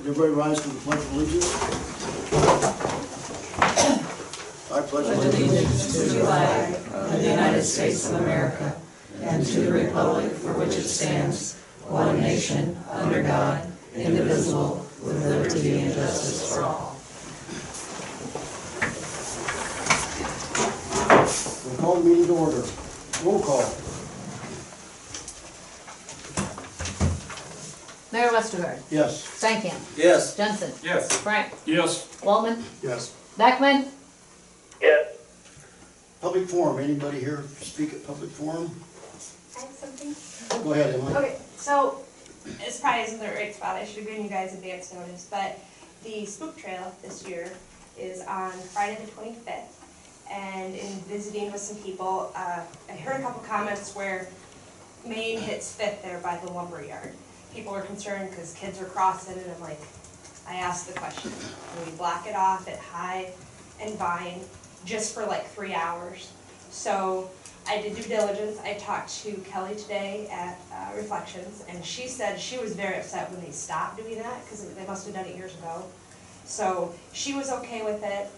Would everybody rise to the Pledge of Allegiance? I pledge allegiance to the flag of the United States of America and to the republic for which it stands, one nation, under God, indivisible, with liberty and justice for all. We'll call the meeting to order. Roll call. Mayor Westergaard. Yes. Stankham. Yes. Jensen. Yes. Frank. Yes. Waltman. Yes. Beckman. Yes. Public forum. Anybody here speak at public forum? I have something. Go ahead, Emily. Okay, so this probably isn't the right spot. I should have given you guys advance notice, but the Spook Trail this year is on Friday the 25th. And in visiting with some people, I heard a couple comments where Main hits 5th there by the lumber yard. People are concerned because kids are crossing, and I'm like, I asked the question, can we block it off at High and Vine just for like 3 hours? So I did due diligence. I talked to Kelly today at Reflections, and she said she was very upset when they stopped doing that because they must have done it years ago. So she was okay with it.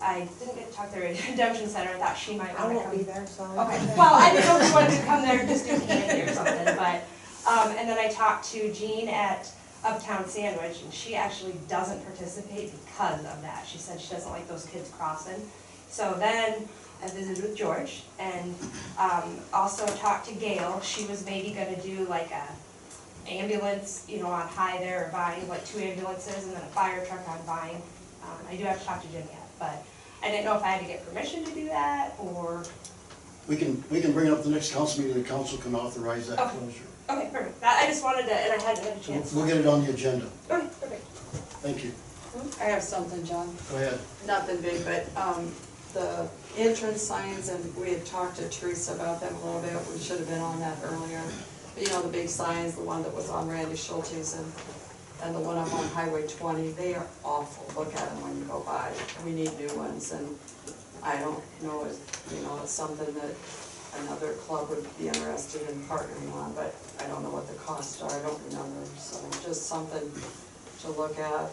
I didn't get to talk to the Redemption Center. I thought she might want to come. I won't be there, so. Okay, well, I didn't know if you wanted to come there just do candy or something, but, and then I talked to Jean at Uptown Sandwich, and she actually doesn't participate because of that. She said she doesn't like those kids crossing. So then I visited with George, and also talked to Gail. She was maybe gonna do like a ambulance, you know, on High there, or Vine, like 2 ambulances, and then a fire truck on Vine. I do have to talk to Jim yet, but I didn't know if I had to get permission to do that, or. We can bring it up the next council meeting. The council can authorize that Okay. closure. Okay, perfect. I just wanted to, and I hadn't had a chance. We'll get it on the agenda. Okay, perfect. Thank you. I have something, John. Go ahead. Nothing big, but the entrance signs, and we had talked to Teresa about them a little bit. We should have been on that earlier. But you know, the big signs, the one that was on Randy Schulte's and the one up on Highway 20, they are awful. Look at them when you go by. We need new ones, and I don't know if, you know, it's something that another club would be interested in partnering on, but I don't know what the costs are. I don't remember, so just something to look at.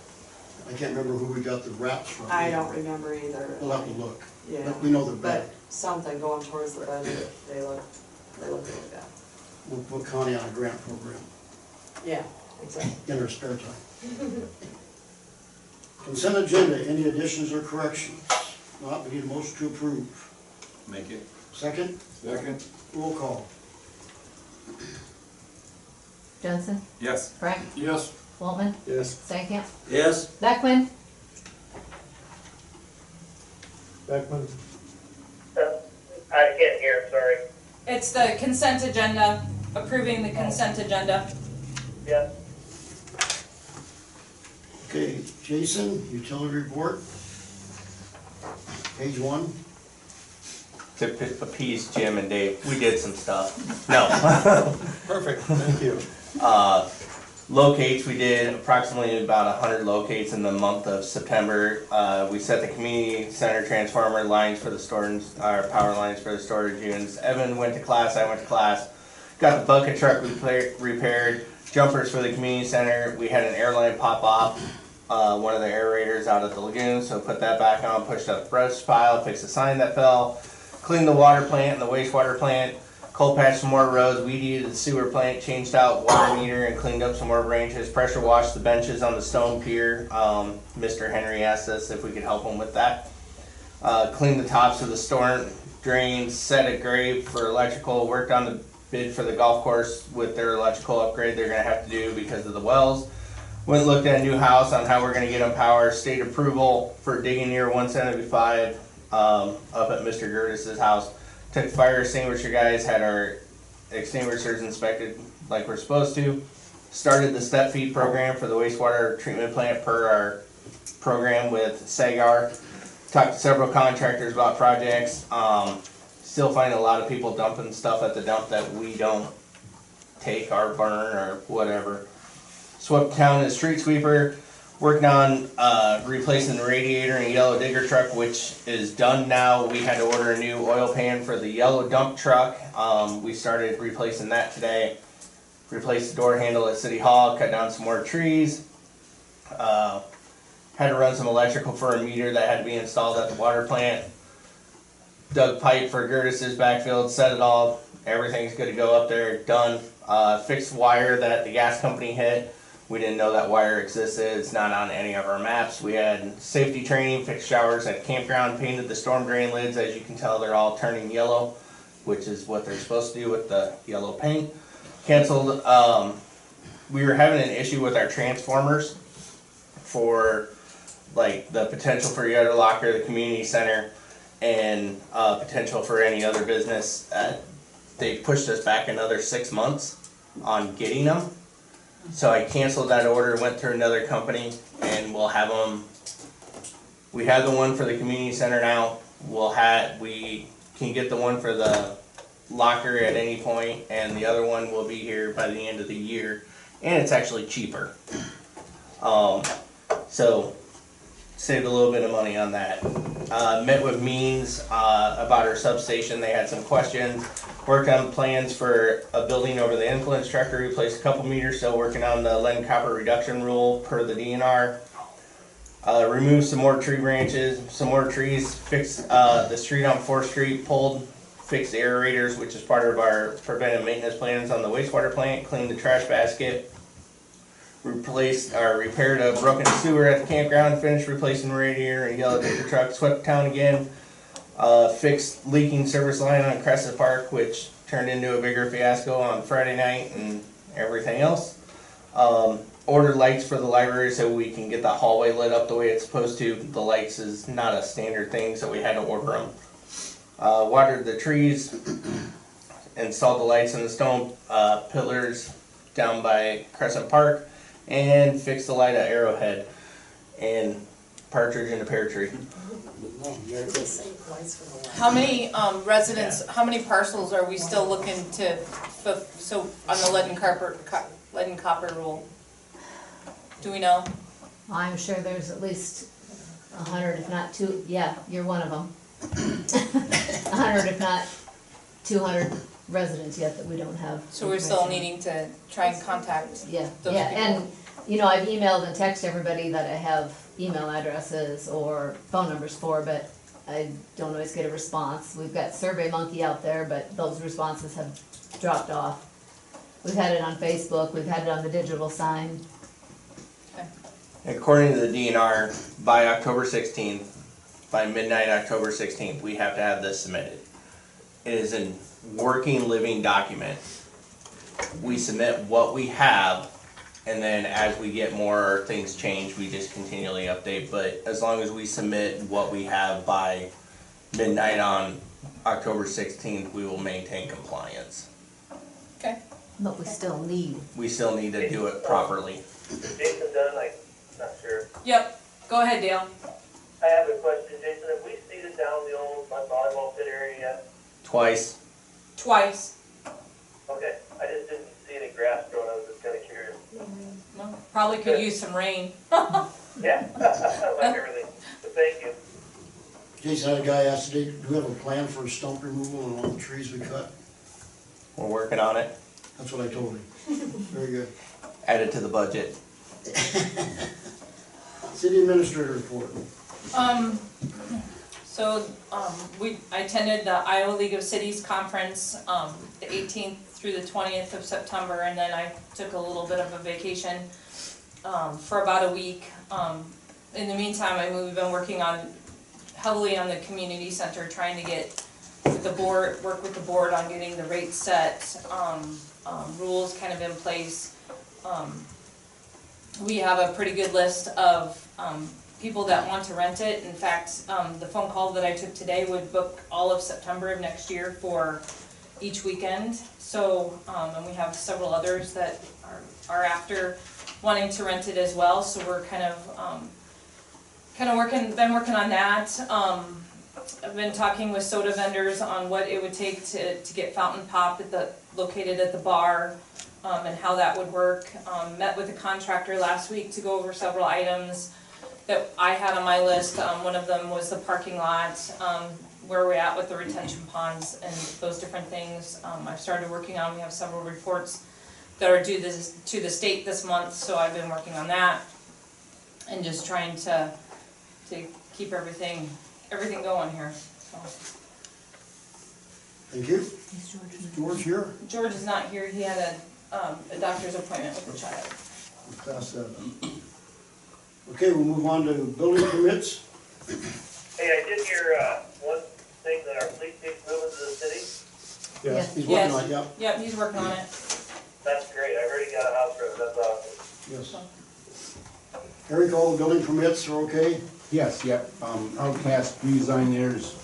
I can't remember who we got the wraps from. I don't remember either. We'll have to look. Yeah. But we know they're bad. But something going towards the budget, they look really bad. We'll put Connie on a grant program Yeah, exactly. in her spare time. Consent agenda. Any additions or corrections? Not, we need a motion to approve. Make it. Second? Second. Roll call. Jensen. Yes. Frank. Yes. Waltman. Yes. Stankham. Yes. Beckman. Beckman? I can't hear, sorry. It's the consent agenda, approving the consent agenda. Yes. Okay, Jason, utility report. Page 1. To appease Jim and Dave, we did some stuff. No. Perfect, thank you. Locates, we did approximately about 100 locates in the month of September. We set the community center transformer lines for the storage, our power lines for the storage units. Evan went to class, I went to class. Got the bucket truck repaired, jumpers for the community center. We had an airline pop off, one of the aerators out of the lagoon, so put that back on, pushed up the brush pile, fixed the sign that fell, cleaned the water plant and the wastewater plant, cold patched some more roads, weeded the sewer plant, changed out water meter and cleaned up some more branches, pressure washed the benches on the stone pier. Mr. Henry asked us if we could help him with that. Cleaned the tops of the storm drains, set a grave for electrical, worked on the bid for the golf course with their electrical upgrade they're gonna have to do because of the wells. Went and looked at a new house on how we're gonna get them power, state approval for digging near 175 up at Mr. Gertis's house. Took fire extinguisher guys, had our extinguishers inspected like we're supposed to. Started the step feed program for the wastewater treatment plant per our program with Sagar. Talked to several contractors about projects. Still finding a lot of people dumping stuff at the dump that we don't take or burn or whatever. Swept town as street sweeper. Working on replacing the radiator in a yellow digger truck, which is done now. We had to order a new oil pan for the yellow dump truck. We started replacing that today. Replaced the door handle at City Hall, cut down some more trees. Had to run some electrical for a meter that had to be installed at the water plant. Dug pipe for Gertis's backfield, set it all, everything's good to go up there, done. Fixed wire that the gas company hit. We didn't know that wire existed, it's not on any of our maps. We had safety training, fixed showers at campground, painted the storm drain lids. As you can tell, they're all turning yellow, which is what they're supposed to do with the yellow paint. Canceled, we were having an issue with our transformers for like the potential for Yoder Locker, the community center, and potential for any other business. They pushed us back another 6 months on getting them. So I canceled that order, went through another company, and we'll have them. We have the one for the community center now. We can get the one for the locker at any point, and the other one will be here by the end of the year, and it's actually cheaper. So saved a little bit of money on that. Met with Means about our substation. They had some questions. Worked on plans for a building over the influence tracker, replaced a couple meters, still working on the lead and copper reduction rule per the DNR. Removed some more tree branches, some more trees, fixed the street on 4th Street, fixed the aerators, which is part of our preventive maintenance plans on the wastewater plant, cleaned the trash basket, repaired a broken sewer at the campground, finished replacing the radiator and yellow digger truck, swept town again. Fixed leaking service line on Crescent Park, which turned into a bigger fiasco on Friday night and everything else. Ordered lights for the library so we can get the hallway lit up the way it's supposed to. The lights is not a standard thing, so we had to order them. Watered the trees, installed the lights in the stone pillars down by Crescent Park, and fixed the light at Arrowhead and Partridge in a Pear Tree. How many residents, how many parcels are we still looking to, so on the lead and copper rule? Do we know? I'm sure there's at least 100, if not two, yeah, you're one of them. 100, if not 200 residents yet that we don't have. So we're still information on. needing to try and contact Yeah, those yeah, people. and, you know, I've emailed and texted everybody that I have email addresses or phone numbers for, but I don't always get a response. We've got SurveyMonkey out there, but those responses have dropped off. We've had it on Facebook, we've had it on the digital sign. According to the DNR, by October 16th, by midnight October 16th, we have to have this submitted. It is a working, living document. We submit what we have, and then as we get more or things change, we just continually update. But as long as we submit what we have by midnight on October 16th, we will maintain compliance. Okay. But we still need. We still need to do it properly. Is Jason done? I'm not sure. Yep, go ahead, Dale. I have a question, Jason. Have we seeded down the old volleyball pit area yet? Twice. Twice. Okay, I just didn't see any grass growing. I was just kind of curious. Well, probably could use some rain. Yeah, like everything. But thank you. Jason, I had a guy ask today, do we have a plan for stump removal on all the trees we cut? We're working on it. That's what I told him. Very good. Add it to the budget. City administrator report. I attended the Iowa League of Cities conference, the 18th through the 20th of September, and then I took a little bit of a vacation, for about a week. In the meantime, we've been working heavily on the community center, trying to work with the board on getting the rates set, rules kind of in place. We have a pretty good list of people that want to rent it. In fact, the phone call that I took today would book all of September of next year for each weekend. So, and we have several others that are after wanting to rent it as well. So we're been working on that. I've been talking with soda vendors on what it would take to get fountain pop located at the bar, and how that would work. Met with a contractor last week to go over several items that I had on my list. One of them was the parking lot, where we're at with the retention ponds and those different things. I've started working on, we have several reports that are due to the state this month, so I've been working on that. and just trying to keep everything going here, so. Thank you. George here? George is not here, he had a doctor's appointment with the child. We'll pass that on. Okay, we'll move on to building permits. Hey, I did hear, one thing that our police chief's moving to the city. Yes. He's working on it, yep. Yep, he's working on it. That's great, I heard he got a house for it, that's awesome. Yes. Eric, all the building permits are okay? Yes, yep, Outcast redesigned theirs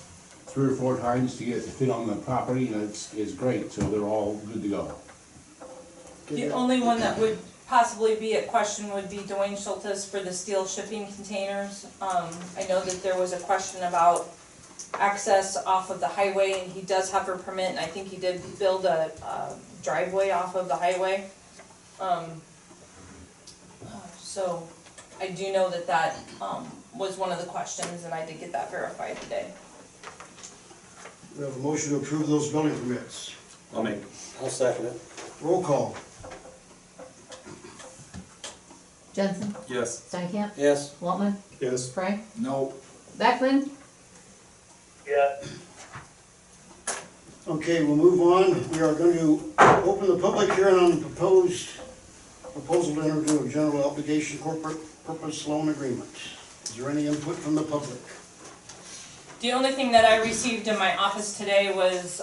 3 or 4 times to get it to fit on the property, and it's great, so they're all good to go. The only one that would possibly be a question would be Dwayne Schultes for the steel shipping containers. I know that there was a question about access off of the highway, and he does have a permit, and I think he did build a driveway off of the highway. So I do know that was one of the questions, and I did get that verified today. We have a motion to approve those building permits. I'll second it. Roll call. Jensen? Yes. Steinkamp? Yes. Waltman? Yes. Frank? No. Beckman? Yeah, Okay, we'll move on. We are going to open the public hearing on the proposal to enter into a general obligation corporate purpose loan agreement. Is there any input from the public? The only thing that I received in my office today was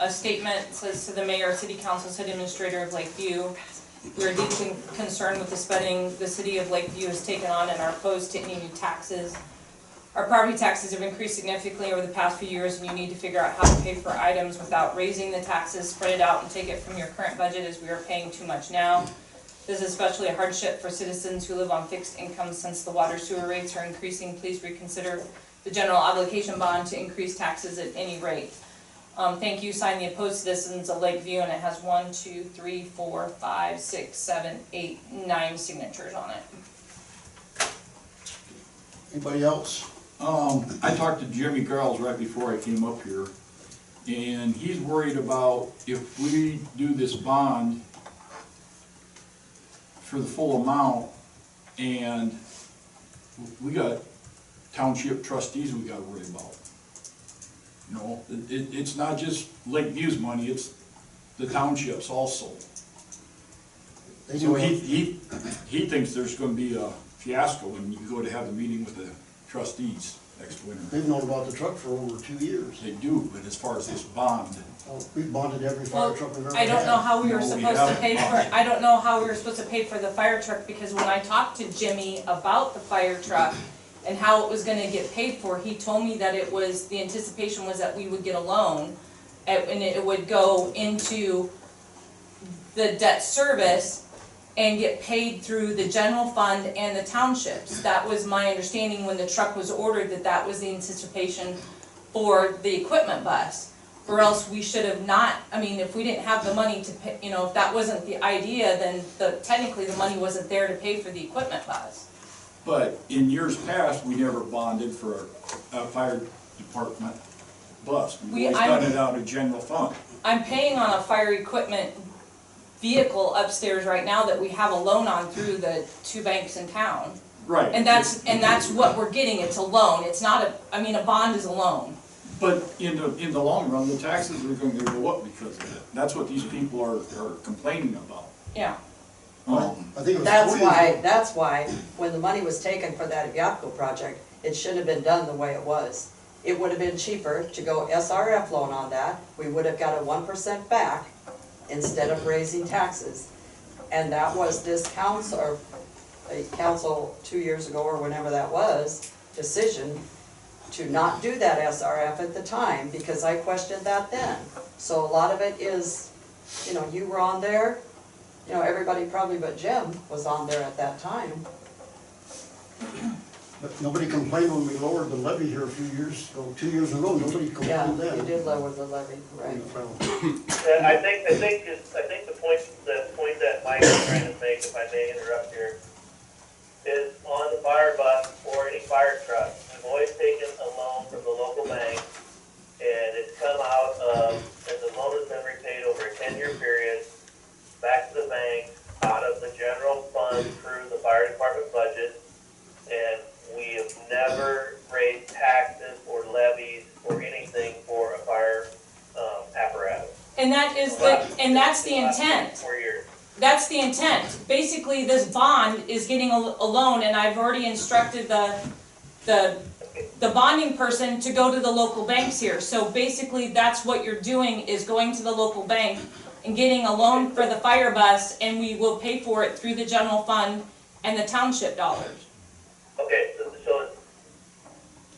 a statement that says to the mayor, city council, city administrator of Lakeview, we are deeply concerned with the spending the city of Lakeview has taken on and are opposed to any new taxes. Our property taxes have increased significantly over the past few years, and you need to figure out how to pay for items without raising the taxes, spread it out and take it from your current budget, as we are paying too much now. This is especially a hardship for citizens who live on fixed incomes since the water sewer rates are increasing. Please reconsider the general obligation bond to increase taxes at any rate. Thank you, sign the opposed citizens of Lakeview, and it has 1, 2, 3, 4, 5, 6, 7, 8, 9 signatures on it. Anybody else? I talked to Jimmy Girls right before I came up here, and he's worried about if we do this bond for the full amount, and we got township trustees we gotta worry about. You know, it's not just Lakeview's money, it's the townships also. So he thinks there's gonna be a fiasco when you go to have the meeting with the trustees next winter. They've known about the truck for over 2 years. They do, but as far as this bond, We've bonded every fire truck we've ever I had. don't know how we were No, we supposed to haven't. pay for, I don't know how we were supposed to pay for the fire truck, because when I talked to Jimmy about the fire truck and how it was gonna get paid for, he told me that it was, the anticipation was that we would get a loan and it would go into the debt service and get paid through the general fund and the townships. That was my understanding when the truck was ordered, that was the anticipation for the equipment bus. Or else we should have not, I mean, if we didn't have the money to pay, you know, if that wasn't the idea, then technically the money wasn't there to pay for the equipment bus. but in years past, we never bonded for a fire department bus. We've always done it out of general fund. I'm paying on a fire equipment vehicle upstairs right now that we have a loan on through the 2 banks in town. Right. And that's what we're getting, it's a loan, it's not a bond is a loan. But in the long run, the taxes are gonna go up because of it. That's what these people are complaining about. Yeah. I think it was That's why, when the money was taken for that Yapco project, it should have been done the way it was. It would have been cheaper to go SRF loan on that, we would have got a 1% back instead of raising taxes. And that was this council, or a council 2 years ago, or whenever that was, decision to not do that SRF at the time, because I questioned that then. So a lot of it is, you know, you were on there, you know, everybody probably but Jim was on there at that time. But nobody complained when we lowered the levy here a few years, 2 years ago, nobody Yeah, complained then. you did lower the levy, right. Yeah, I think the point that Mike is trying to make, if I may interrupt here, is on the fire bus or any fire truck, we've always taken a loan from the local bank, and it's come out of, and the loan has been repaid over a 10-year period, back to the bank, out of the general fund through the fire department budget, and that's the intent. 4 years. That's the intent. Basically, this bond is getting a loan, and I've already instructed the bonding person to go to the local banks here. So basically, that's what you're doing, is going to the local bank and getting a loan for the fire bus, and we will pay for it through the general fund and the township dollars. Okay, so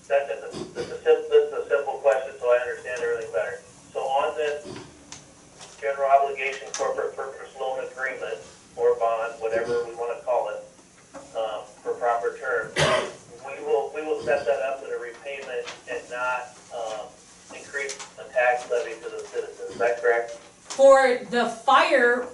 that's a simple question, so I understand everything better. So on this general obligation corporate purpose loan agreement, or bond, whatever we wanna call it, for proper terms, we will set that up with a repayment and not, increase the tax levy to the citizens, is that correct? For the fire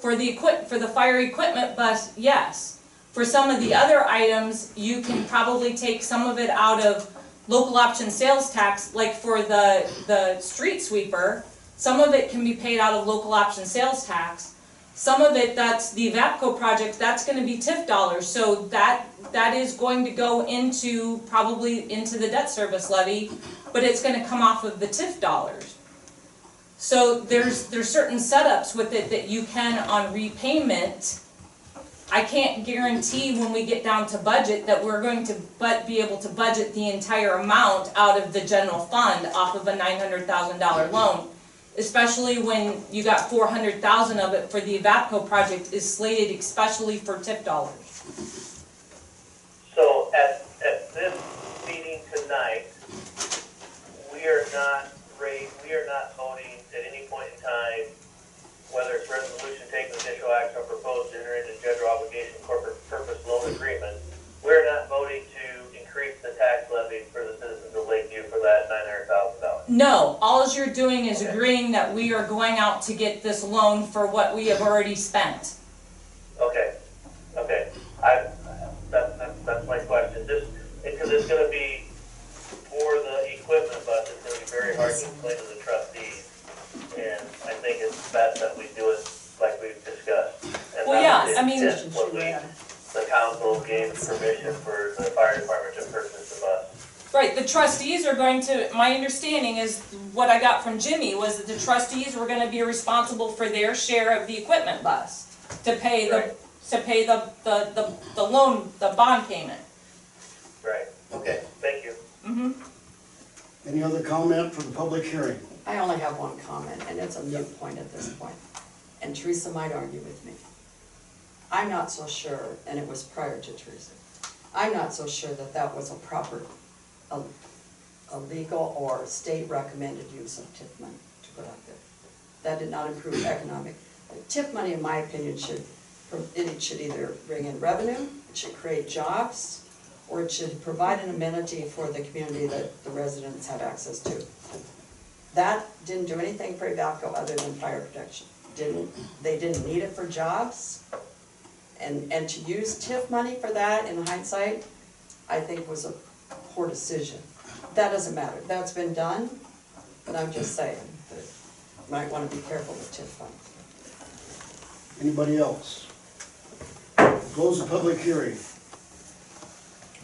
equipment bus, yes. For some of the other items, you can probably take some of it out of local option sales tax, like for the street sweeper. Some of it can be paid out of local option sales tax. Some of it, that's the VAPCO project, that's gonna be TIF dollars, so that is going to go into, probably into the debt service levy, but it's gonna come off of the TIF dollars. So there's certain setups with it that you can on repayment. I can't guarantee when we get down to budget that we're going to be able to budget the entire amount out of the general fund off of a $900,000 loan. Especially when you got $400,000 of it for the VAPCO project is slated especially for TIF dollars. So at this meeting tonight, we are not voting at any point in time, whether it's resolution, taking official action, or proposed to enter into general obligation corporate purpose loan agreement. We're not voting to increase the tax levy for the citizens of Lakeview for that $900,000. No, all you're doing is agreeing that we are going out to get this loan for what we have already spent. Okay. That's my question. Just because it's going to be for the equipment bus, it's going to be very hard to explain to the trustees, and I think it's best that we do it like we've discussed. And Well, yeah, I mean, the council gave permission for the fire department to purchase the bus. right, the trustees are going to, my understanding is, what I got from Jimmy was that the trustees were gonna be responsible for their share of the equipment bus to pay the loan, the bond payment. Right. Okay. Thank you. Any other comment for the public hearing? I only have one comment, and it's a moot point at this point. And Teresa might argue with me. I'm not so sure, and it was prior to Teresa, I'm not so sure that that was a proper, a legal or state recommended use of TIF money to put out there. That did not improve economic. TIF money, in my opinion, should either bring in revenue, it should create jobs, or it should provide an amenity for the community that the residents have access to. That didn't do anything for VAPCO other than fire protection. They didn't need it for jobs. And to use TIF money for that in hindsight, I think was a poor decision. That doesn't matter, that's been done, but I'm just saying that you might want to be careful with TIF funds. Anybody else? Close the public hearing.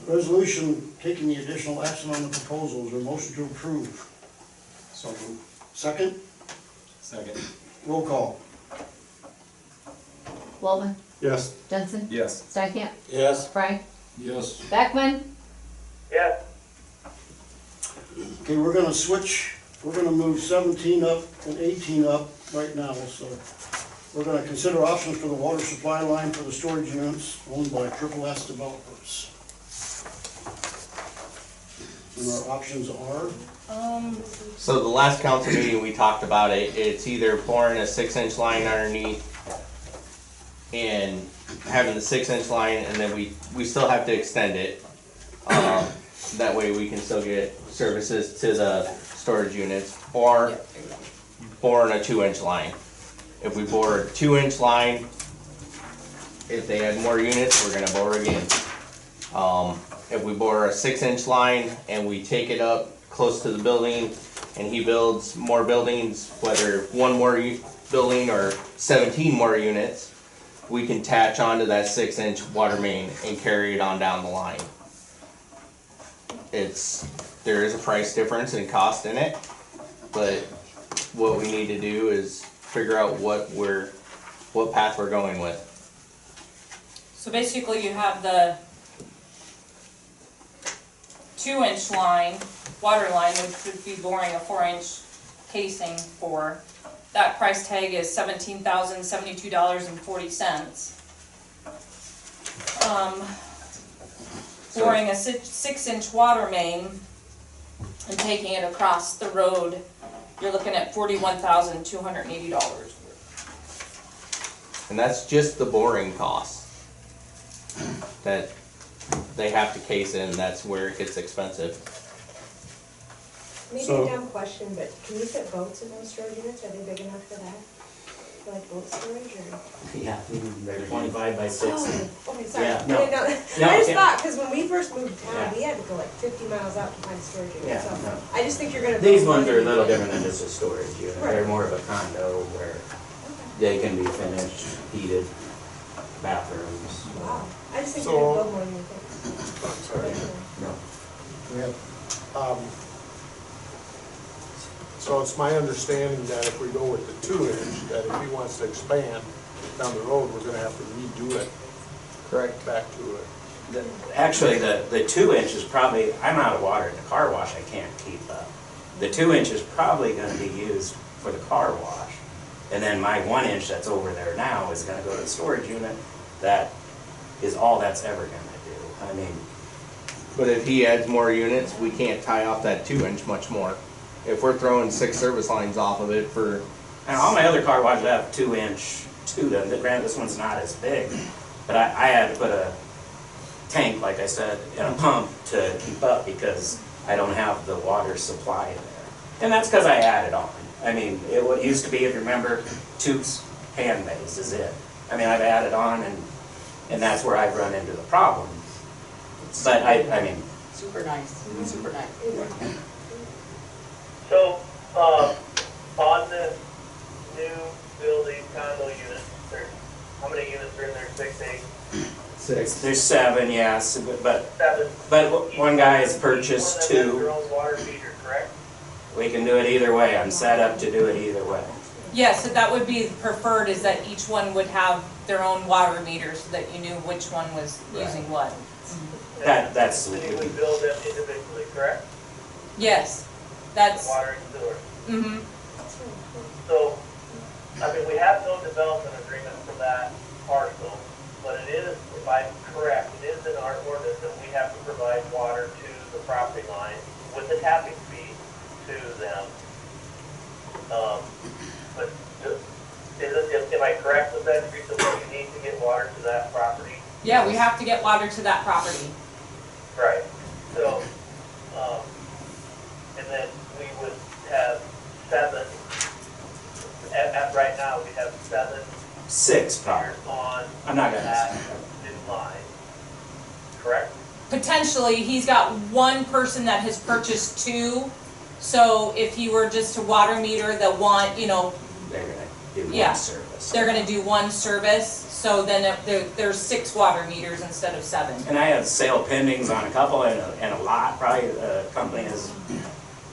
Resolution taking the additional action on the proposals, or motion to approve. So moved. Second, Second. roll call. Walden, Yes. Jensen, Yes. Stankham, Yes. Frank, Yes. Beckman. Yes. Okay, we're gonna switch, we're gonna move 17 up and 18 up right now, so we're gonna consider options for the water supply line for the storage units owned by Triple S Developers. And our options are, So the last council meeting, we talked about it, it's either boring a 6-inch line underneath and having the 6-inch line, and then we still have to extend it. That way we can still get services to the storage units, or boring a 2-inch line. If we bore a 2-inch line, if they add more units, we're gonna bore again. If we bore a 6-inch line and we take it up close to the building and he builds more buildings, whether one more building or 17 more units, we can attach onto that 6-inch water main and carry it on down the line. There is a price difference in cost in it, but what we need to do is figure out what path we're going with. So basically you have the 2-inch line, water line, which would be boring a 4-inch casing for. That price tag is $17,072.40. Boring a 6-inch water main and taking it across the road, you're looking at $41,280. And that's just the boring cost that they have to case in. That's where it gets expensive. Maybe So- a dumb question, but can you fit boats in those storage units? Are they big enough for that? For like boat storage or? Yeah, they're 25 by 60. Oh, okay, sorry. Yeah, I no. didn't know. No, I just okay. thought, because when we first moved to town, Yeah. we had to go like 50 miles out to find a storage unit. Yeah, So no. I just think you're gonna. These build ones one are a and little you- different than just a storage unit. Right. They're more of a condo where they can be finished, heated, bathrooms. Wow. I just think So- you're gonna build more than you think. I'm sorry. No. So it's my understanding that if we go with the 2-inch, that if he wants to expand down the road, we're gonna have to redo it. Correct. Back to it. Actually, the 2-inch is probably, I'm out of water at the car wash, I can't keep up. The 2-inch is probably gonna be used for the car wash. And then my 1-inch that's over there now is gonna go to the storage unit. That is all that's ever gonna do. I mean, But if he adds more units, we can't tie off that 2-inch much more. If we're throwing 6 service lines off of it for, and all my other car washes have 2-inch to them. Granted, this one's not as big, but I had to put a tank, like I said, and a pump to keep up because I don't have the water supply there. And that's because I added on. I mean, it used to be, if you remember, 2 pan bays is it. I mean, I've added on and that's where I've run into the problem. But I mean, Super nice, super nice. So, on the new building condo units, how many units are in there, 6, 8? 6. There's 7, yes, but 7? one guy has purchased Each one of them has 2. their own water meter, correct? We can do it either way. I'm set up to do it either way. Yes, so that would be preferred, is that each one would have their own water meter so that you knew which one was using what. That's. And you would build them individually, correct? Yes, that's, Water and sewer. mm-hmm. So, I mean, we have no development agreement for that parcel, but it is, if I'm correct, it is in our ordinance that we have to provide water to the property line with a tapping fee to them. But am I correct with that, Teresa, that you need to get water to that property? Yeah, we have to get water to that property. Right, so, and then we would have 7, at right now, we have 7 6 probably. on I'm not gonna that say. new line, correct? Potentially, he's got one person that has purchased 2, so if he were just to water meter the one, you know, They're gonna do Yeah. one service. they're gonna do one service, so then there's 6 water meters instead of 7. And I have sale pendings on a couple and a lot, probably the company has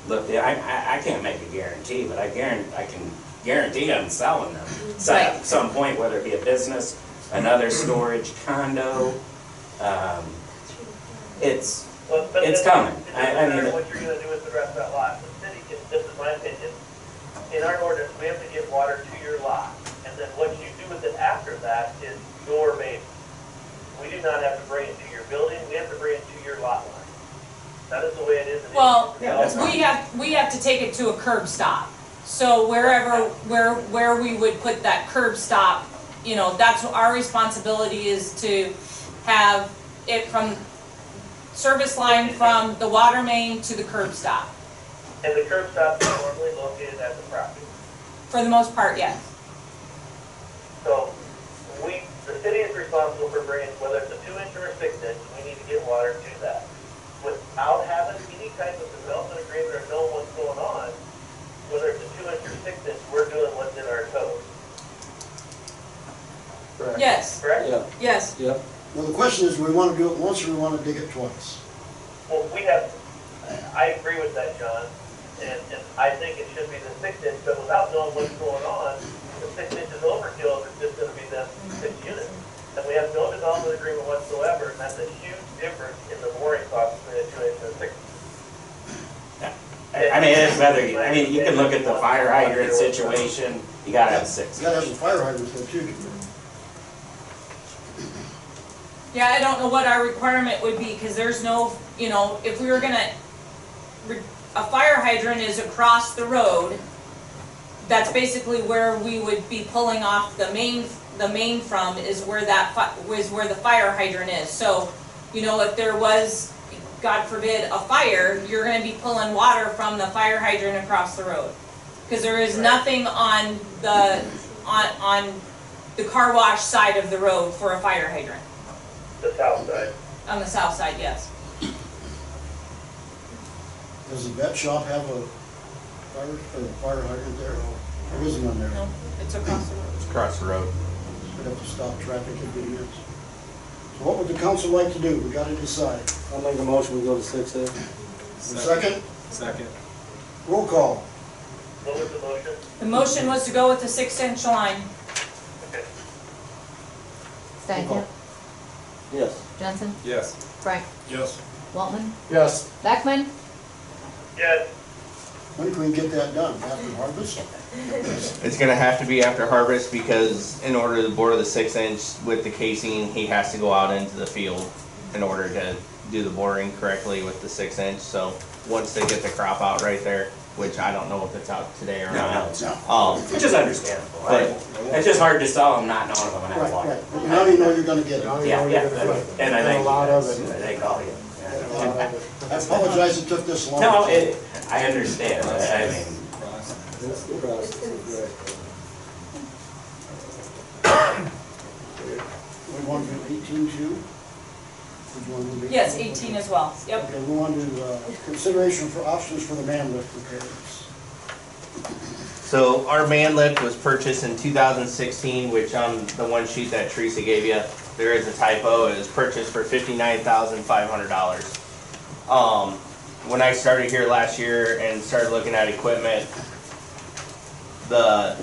looked at, I can't make a guarantee, but I can guarantee I'm selling them. So Right. at some point, whether it be a business, another storage condo, it's coming. It doesn't matter what you're gonna do with the rest of that lot. The city can, this is my opinion, in our ordinance, we have to get water to your lot. And then what you do with it after that is your baby. We do not have to bring it to your building, we have to bring it to your lot line. That is the way it is. in Well, Yeah, that's fine. we have to take it to a curb stop. So where we would put that curb stop, you know, that's our responsibility, is to have it from service line from the water main to the curb stop. And the curb stop is normally located at the property. For the most part, yes. So, the city is responsible for bringing, whether it's a 2-inch or a 6-inch, we need to get water to that. Without having any type of development agreement or knowing what's going on, whether it's a 2-inch or 6-inch, we're doing what's in our code, Correct. Yes, correct? yes. Yep. Well, the question is, do we want to do it once or do we want to dig it twice? Well, I agree with that, John, and I think it should be the 6-inch, but without knowing what's going on, the 6 inches overkill if it's just gonna be them 6 units. And we have no development agreement whatsoever, and that's a huge difference in the mooring cost between a 2 inch and a 6 inch. I mean, it's whether, I mean, you can look at the fire hydrant situation, you gotta have 6. You gotta have the fire hydrants there too. Yeah, I don't know what our requirement would be, cause there's no, you know, if we were gonna, a fire hydrant is across the road. That's basically where we would be pulling off the main from, is where where the fire hydrant is. So, you know, if there was, God forbid, a fire, you're gonna be pulling water from the fire hydrant across the road. Cause there is nothing on the car wash side of the road for a fire hydrant. The south side. On the south side, yes. Does the vet shop have a fire hydrant there? There isn't one there. No, it's across the road. It's across the road. We'd have to stop traffic every minute. So what would the council like to do? We gotta decide. I'll make a motion, we go to 6A. Second, Second. roll call. What was the motion? The motion was to go with the 6-inch line. Okay. Stankin? Yes. Jensen? Yes. Frank? Yes. Waltman? Yes. Beckman? Yes. When can we get that done? After harvest? It's gonna have to be after harvest because in order to bore the 6-inch with the casing, he has to go out into the field in order to do the boring correctly with the 6-inch. So once they get the crop out right there, which I don't know if it's out today or No, not. no, it's not. Which Which is understandable. But- It's just hard to sell them not knowing if I'm gonna have Right, water. right. But now you know you're gonna get it. Now you Yeah, know yeah, you're gonna get it. and I And thank a you lot of guys. it. I thank all of you. A Yeah. lot of it. I apologize it took this long. No, I understand, I mean, It's the process, right. We want to do 18 too? Or do you want to do Yes, 18 as well, yep. Okay, we want to do consideration for options for the man lift repairs. So our man lift was purchased in 2016, which on the one sheet that Teresa gave you, there is a typo. It was purchased for $59,500. When I started here last year and started looking at equipment, the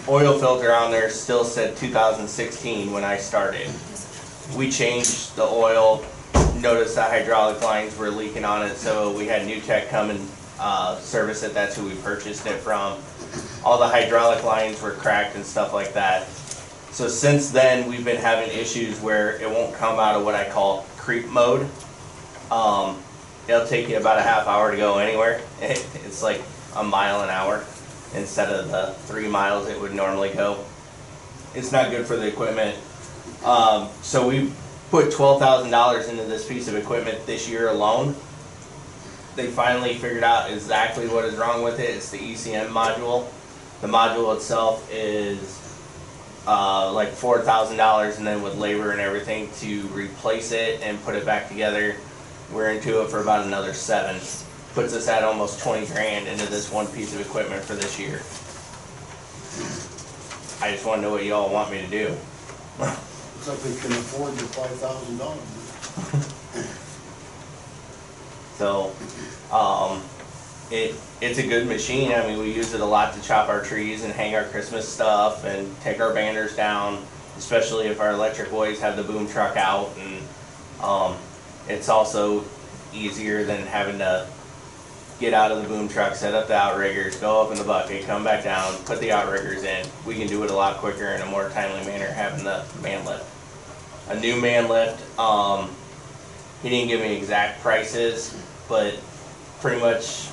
oil filter on there still said 2016 when I started. We changed the oil, noticed the hydraulic lines were leaking on it, so we had New Tech come and service it. That's who we purchased it from. All the hydraulic lines were cracked and stuff like that. So since then, we've been having issues where it won't come out of what I call creep mode. It'll take you about a half hour to go anywhere. It's like a mile an hour instead of the 3 miles it would normally go. It's not good for the equipment. So we put $12,000 into this piece of equipment this year alone. They finally figured out exactly what is wrong with it. It's the ECM module. The module itself is like $4,000, and then with labor and everything to replace it and put it back together, we're into it for about another $7,000. Puts us at almost 20 grand into this one piece of equipment for this year. I just want to know what you all want me to do. Looks like we can afford the $5,000. So, it's a good machine. I mean, we use it a lot to chop our trees and hang our Christmas stuff and take our banners down, especially if our electric boys have the boom truck out. And it's also easier than having to get out of the boom truck, set up the outriggers, go up in the bucket, come back down, put the outriggers in. We can do it a lot quicker in a more timely manner having the man lift. A new man lift, he didn't give me exact prices, but pretty much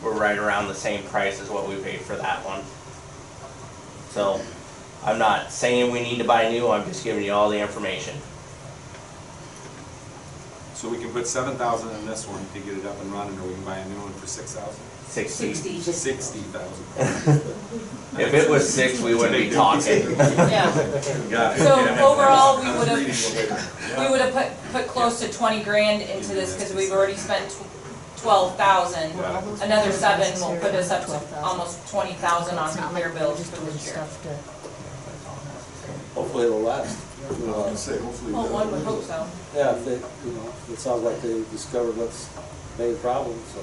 we're right around the same price as what we paid for that one. So I'm not saying we need to buy new, I'm just giving you all the information. So we can put 7,000 in this one to get it up and running, or we can buy a new one for 6,000? 60. 60,000. If it was 6, we wouldn't be talking. Yeah. Got it. So Yeah, overall, we I was would reading have put close to 20 grand into this because we've already spent 12,000. Another 7 will put us up to almost 20,000 on repair bills for this year. Hopefully it'll last. Well, one would hope so. Yeah, if they, it sounds like they discovered what's made the problem, so.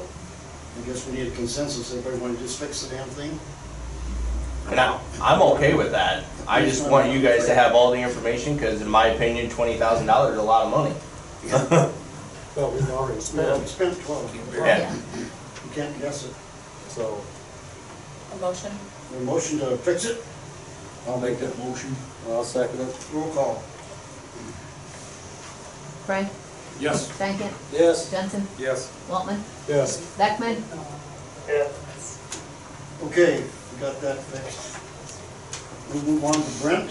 I guess we need a consensus. Everybody want to just fix the damn thing? And I'm okay with that. I just want you guys to have all the information, cause in my opinion, $20,000 is a lot of money. Well, we've already We spent, spent 12, Yeah. you can't guess it. so A motion? A motion to fix it, I'll make that motion. I'll second it. roll call. Frank, Yes. Stankin, Yes. Jensen, Yes. Waltman, yes. Beckman, Yeah. Okay, we got that fixed. We'll move on to Brent.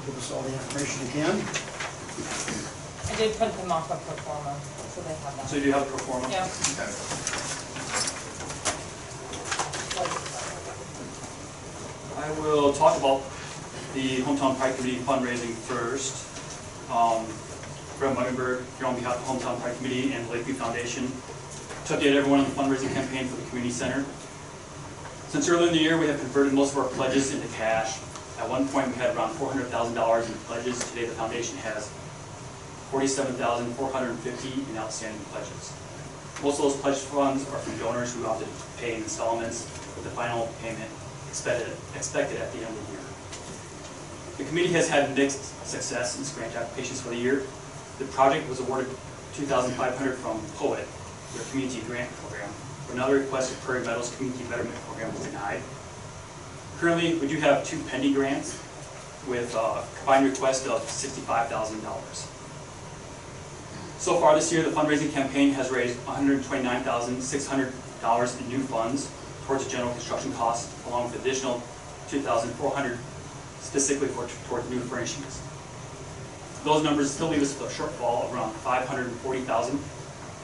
Give us all the information you can. I did print them off of Performa, so they have that. So you do have a pro forma? Yeah. I will talk about the Hometown Pride Committee fundraising first. Brett Muggenberg, here on behalf of the Hometown Pride Committee and the Lakeview Foundation, to update everyone on the fundraising campaign for the community center. Since early in the year, we have converted most of our pledges into cash. At one point, we had around $400,000 in pledges. Today, the foundation has $47,450 in outstanding pledges. Most of those pledge funds are from donors who opted to pay in installments, with the final payment expected at the end of the year. The committee has had mixed success in its grant applications for the year. The project was awarded $2,500 from POET, their community grant program. Another request for Prairie Meadows Community Betterment Program was denied. Currently, we do have 2 pending grants with a combined request of $65,000. So far this year, the fundraising campaign has raised $129,600 in new funds towards the general construction costs, along with additional $2,400 specifically towards new furnishings. Those numbers still leave us with a shortfall of around $540,000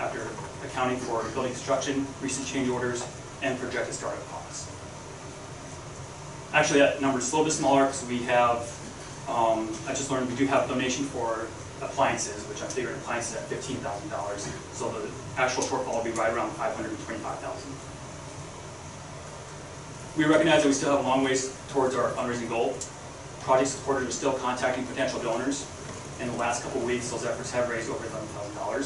after accounting for building construction, recent change orders, and projected startup costs. Actually, that number is a little bit smaller because we have, I just learned we do have donation for appliances, which I figured appliances at $15,000. So the actual shortfall will be right around $525,000. We recognize that we still have a long ways towards our fundraising goal. Project supporters are still contacting potential donors. In the last couple of weeks, those efforts have raised over $11,000. A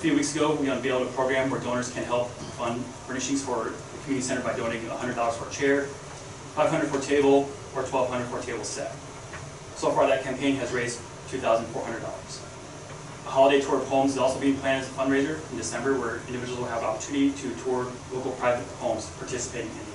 few weeks ago, we unveiled a program where donors can help fund furnishings for the community center by donating $100 for a chair, $500 for a table, or $1,200 for a table set. So far, that campaign has raised $2,400. A holiday tour of homes is also being planned as a fundraiser in December, where individuals will have the opportunity to tour local private homes participating in the event.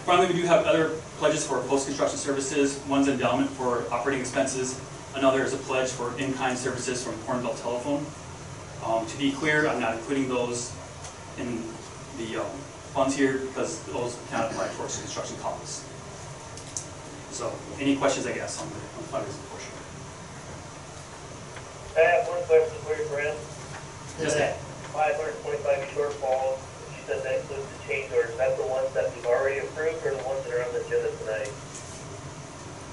Finally, we do have other pledges for post-construction services. One's endowment for operating expenses. Another is a pledge for in-kind services from Cornbelt Telephone. To be clear, I'm not including those in the funds here because those cannot apply towards construction costs. So, any questions, I guess, on the fundraising portion? I have one question for you, Brent. Yes, That 525 shortfall, you said that includes the change orders. That's the ones that we've already approved or the ones that are on the agenda tonight?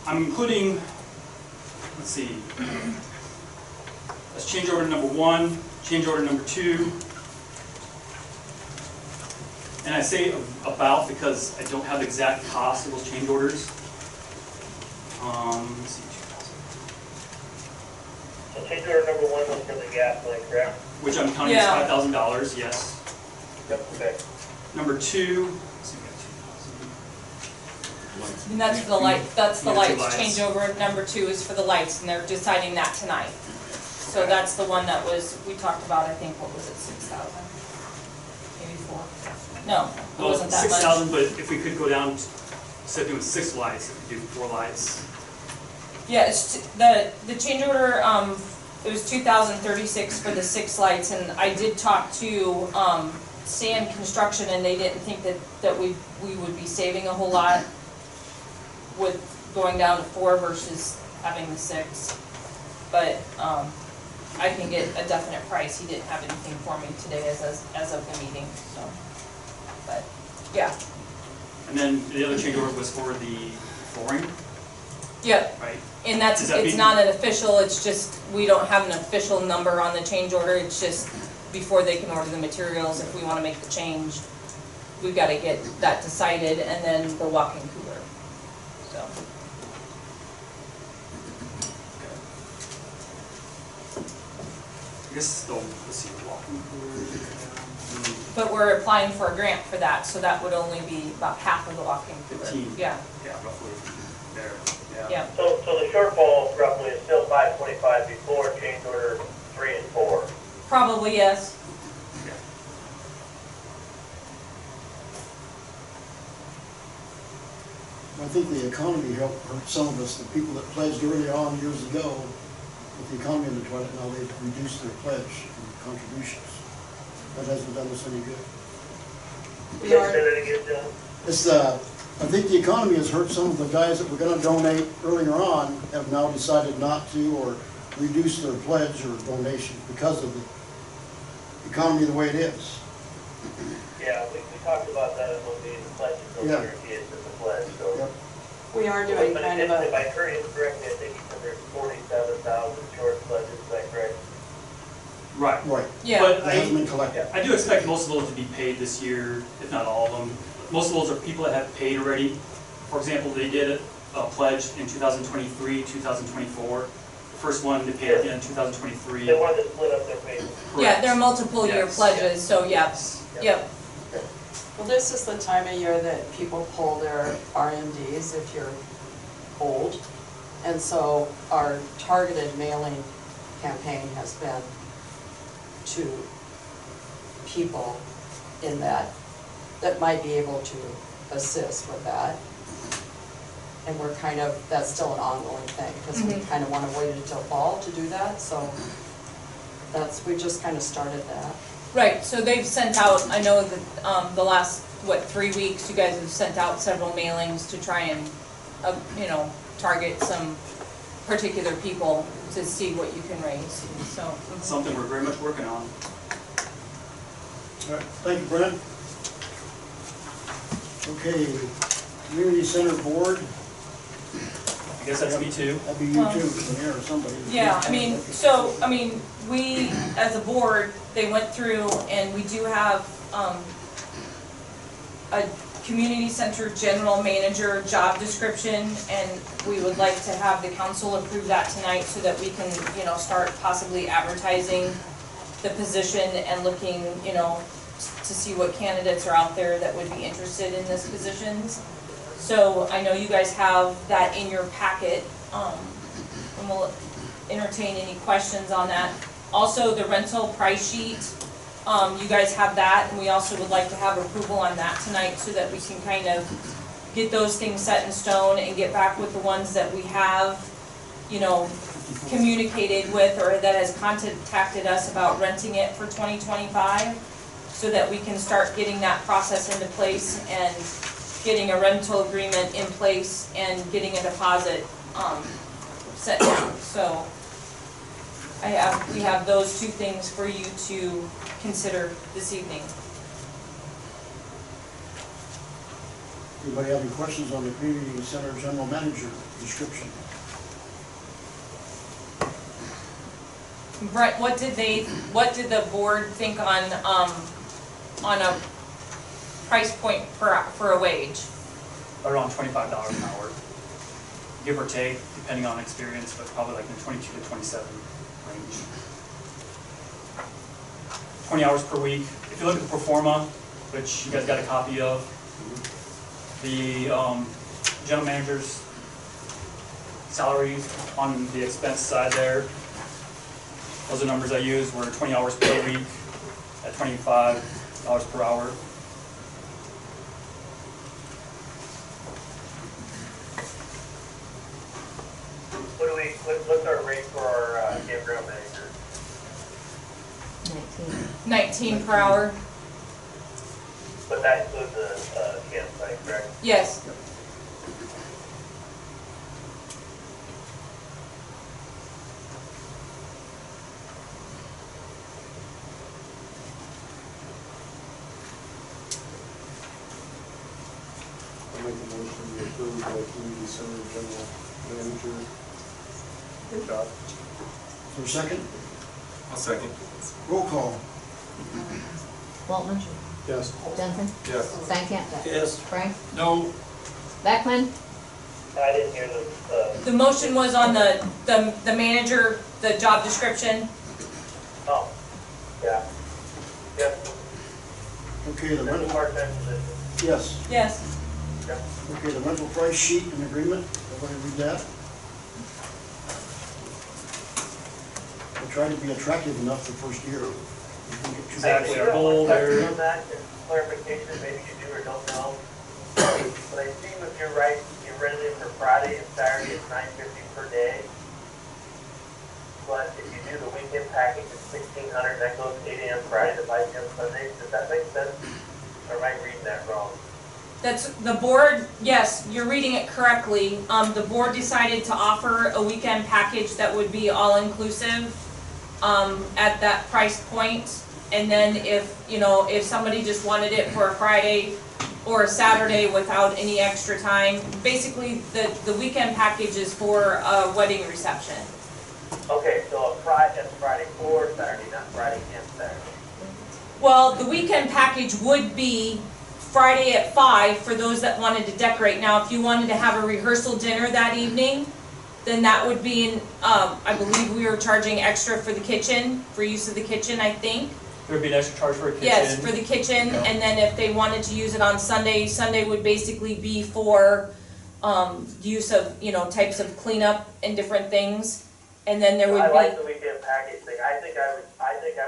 I'm including, let's see, that's change order number 1, change order number 2. And I say about because I don't have the exact cost of those change orders. Let's see, So change order number 1 was for the gas line, correct? which I'm counting as $5,000, yes. Yep, okay. Number 2, let's see, we got 2,000. And that's for the light, that's the Yeah, 2 lights, lights. changeover number 2 is for the lights, and they're deciding that tonight. So that's the one that was, we talked about, I think, what was it, 6,000? Maybe 4? No, it Well, wasn't that much. 6,000, but if we could go down, instead of doing 6 lights, if we do 4 lights. Yeah, it's, the change order, it was 2,036 for the 6 lights, and I did talk to, Sand Construction, and they didn't think that we would be saving a whole lot with going down to 4 versus having the 6. But, I can get a definite price. He didn't have anything for me today as of the meeting, so. But, yeah. And then the other change order was for the flooring, Yep. right? And that's, Does that it's mean- not an official, it's just, we don't have an official number on the change order, it's just before they can order the materials, if we wanna make the change, we've gotta get that decided, and then the walk-in cooler, so. I guess, let's see, walking cooler. But we're applying for a grant for that, so that would only be about half of the walking tour. 15. Yeah, Yeah, roughly there, yeah. So the shortfall roughly is still 525 before change order 3 and 4. Probably, yes. I think the economy helped hurt some of us, the people that pledged early on years ago, with the economy in the toilet, now they've reduced their pledge and contributions. That hasn't done us any good. We are, Say that again, John? It's, I think the economy has hurt some of the guys that were gonna donate earlier on, have now decided not to, or reduce their pledge or donation because of the economy the way it is. Yeah, we talked about that when the pledges over Yeah. here, kids in the pledge, so. Yep. we are doing But kind of if I a, heard him correctly, I think he said there's 47,000 short pledges, is that correct? right. Right. Yeah. But That hasn't been collected. I do expect most of those to be paid this year, if not all of them. Most of those are people that have paid already. For example, they did a pledge in 2023, 2024. The first one they paid at the end of 2023. They wanted to split up their payments. Yeah, they're multiple year Yes. pledges, so yep, yep. well, this is the time of year that people pull their RMDs if you're old. And so our targeted mailing campaign has been to people in that might be able to assist with that. And we're kind of, that's still an ongoing thing, because we kind of want to wait until fall to do that, so we just kind of started that. Right, so they've sent out, I know that, the last, 3 weeks, you guys have sent out several mailings to try and, target some particular people to see what you can raise, so. It's something we're very much working on. All right, thank you, Brent. Okay, Community Center Board, I guess that's me too. that'd be you too, the mayor or somebody. Yeah, we, as a board, they went through and we do have, a community center general manager job description, and we would like to have the council approve that tonight so that we can, start possibly advertising the position and looking, to see what candidates are out there that would be interested in this position. So I know you guys have that in your packet, and we'll entertain any questions on that. Also, the rental price sheet, you guys have that, and we also would like to have approval on that tonight so that we can kind of get those things set in stone and get back with the ones that we have, communicated with or that has contacted us about renting it for 2025, so that we can start getting that process into place and getting a rental agreement in place and getting a deposit set down. So we have those two things for you to consider this evening. Anybody have any questions on the Community Center General Manager description? Brett, what did the board think on a price point for a wage? Around $25 an hour, give or take, depending on experience, but probably like in the 22 to 27 range. 20 hours per week. If you look at the pro forma, which you guys got a copy of, the general manager's salary on the expense side there, those are numbers I used, were 20 hours per week at $25 per hour. What's our rate for our campground manager? 19 per hour. But that includes the campsite, correct? Yes. I make a motion to approve the community center general manager job. For a second, I'll second. roll call. Waltman? Yes. Jensen? Yes. Stankham? Yes. Frank? No. Beckman? I didn't hear The motion was on the manager, the job description. oh, yeah. Yep. Okay, the That's a rental, part-time position. yes. Yes. Okay, the rental price sheet and agreement, everybody read that? We'll try to be attractive enough the first year. Exactly, our Maybe goal you have a there. question on that, and clarification, maybe you do or don't know. But I see if you're right, you rented it for Friday and Saturday, it's $9.50 per day. But if you do the weekend package, it's $1,600, that goes 8 AM Friday to 5 PM Sunday. Does that make sense? Or am I reading that wrong? That's, the board, yes, you're reading it correctly. The board decided to offer a weekend package that would be all-inclusive, at that price point. And then if, you know, if somebody just wanted it for a Friday or a Saturday without any extra time, basically, the weekend package is for a wedding reception. Okay, so that's Friday or Saturday, not Friday and Saturday. Well, the weekend package would be Friday at 5 for those that wanted to decorate. Now, if you wanted to have a rehearsal dinner that evening, then that would be in, I believe we were charging extra for the kitchen, for use of the kitchen, I think. There'd be an extra charge for a kitchen. Yes, for the kitchen, and then if they wanted to use it on Sunday, Sunday would basically be for, use of, you know, types of cleanup and different things. And then there would I be. like the weekend package thing. I think I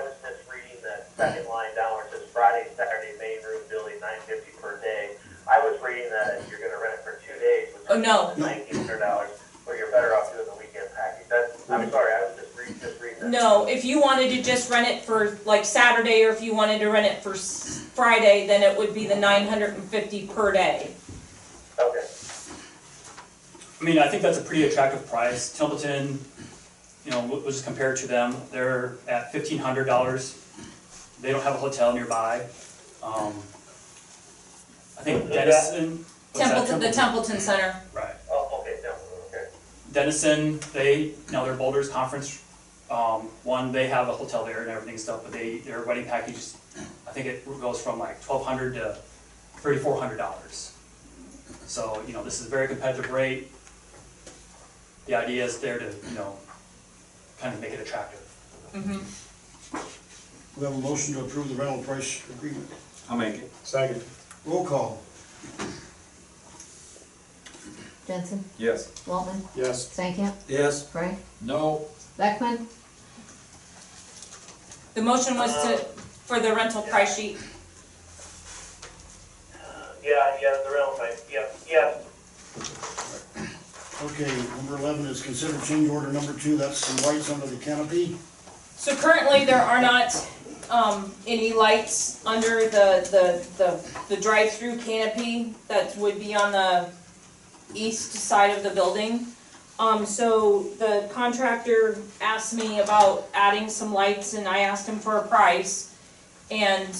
was misreading that second line down where it says Friday, Saturday, main room building, $9.50 per day. I was reading that as you're gonna rent it for 2 days, which Oh, no. is $1,900, where you're better off doing the weekend package. I'm sorry, I was just reading that. No, if you wanted to just rent it for like Saturday, or if you wanted to rent it for Friday, then it would be the $950 per day. Okay. I mean, I think that's a pretty attractive price. Templeton, you know, we'll just compare it to them. They're at $1,500. They don't have a hotel nearby. I think Denison. what's that? Templeton, the Templeton Center. Right. Oh, okay, Templeton, okay. Denison, their Boulders conference, one, they have a hotel there and everything stuff, but their wedding package, I think it goes from like $1,200 to $3,400. So, you know, this is a very competitive rate. The idea is there to, you know, kind of make it attractive. We have a motion to approve the rental price agreement. I'll make it. Second. Roll call. Jensen, Yes. Waltman, Yes. Stankham, Yes. Frank, No, Beckman, The motion was for the rental price sheet. Yeah, the rental price, yeah. Okay, number 11 is consider change order number 2, that's some lights under the canopy. So currently, there are not, any lights under the drive-through canopy that would be on the east side of the building. So the contractor asked me about adding some lights, and I asked him for a price. And,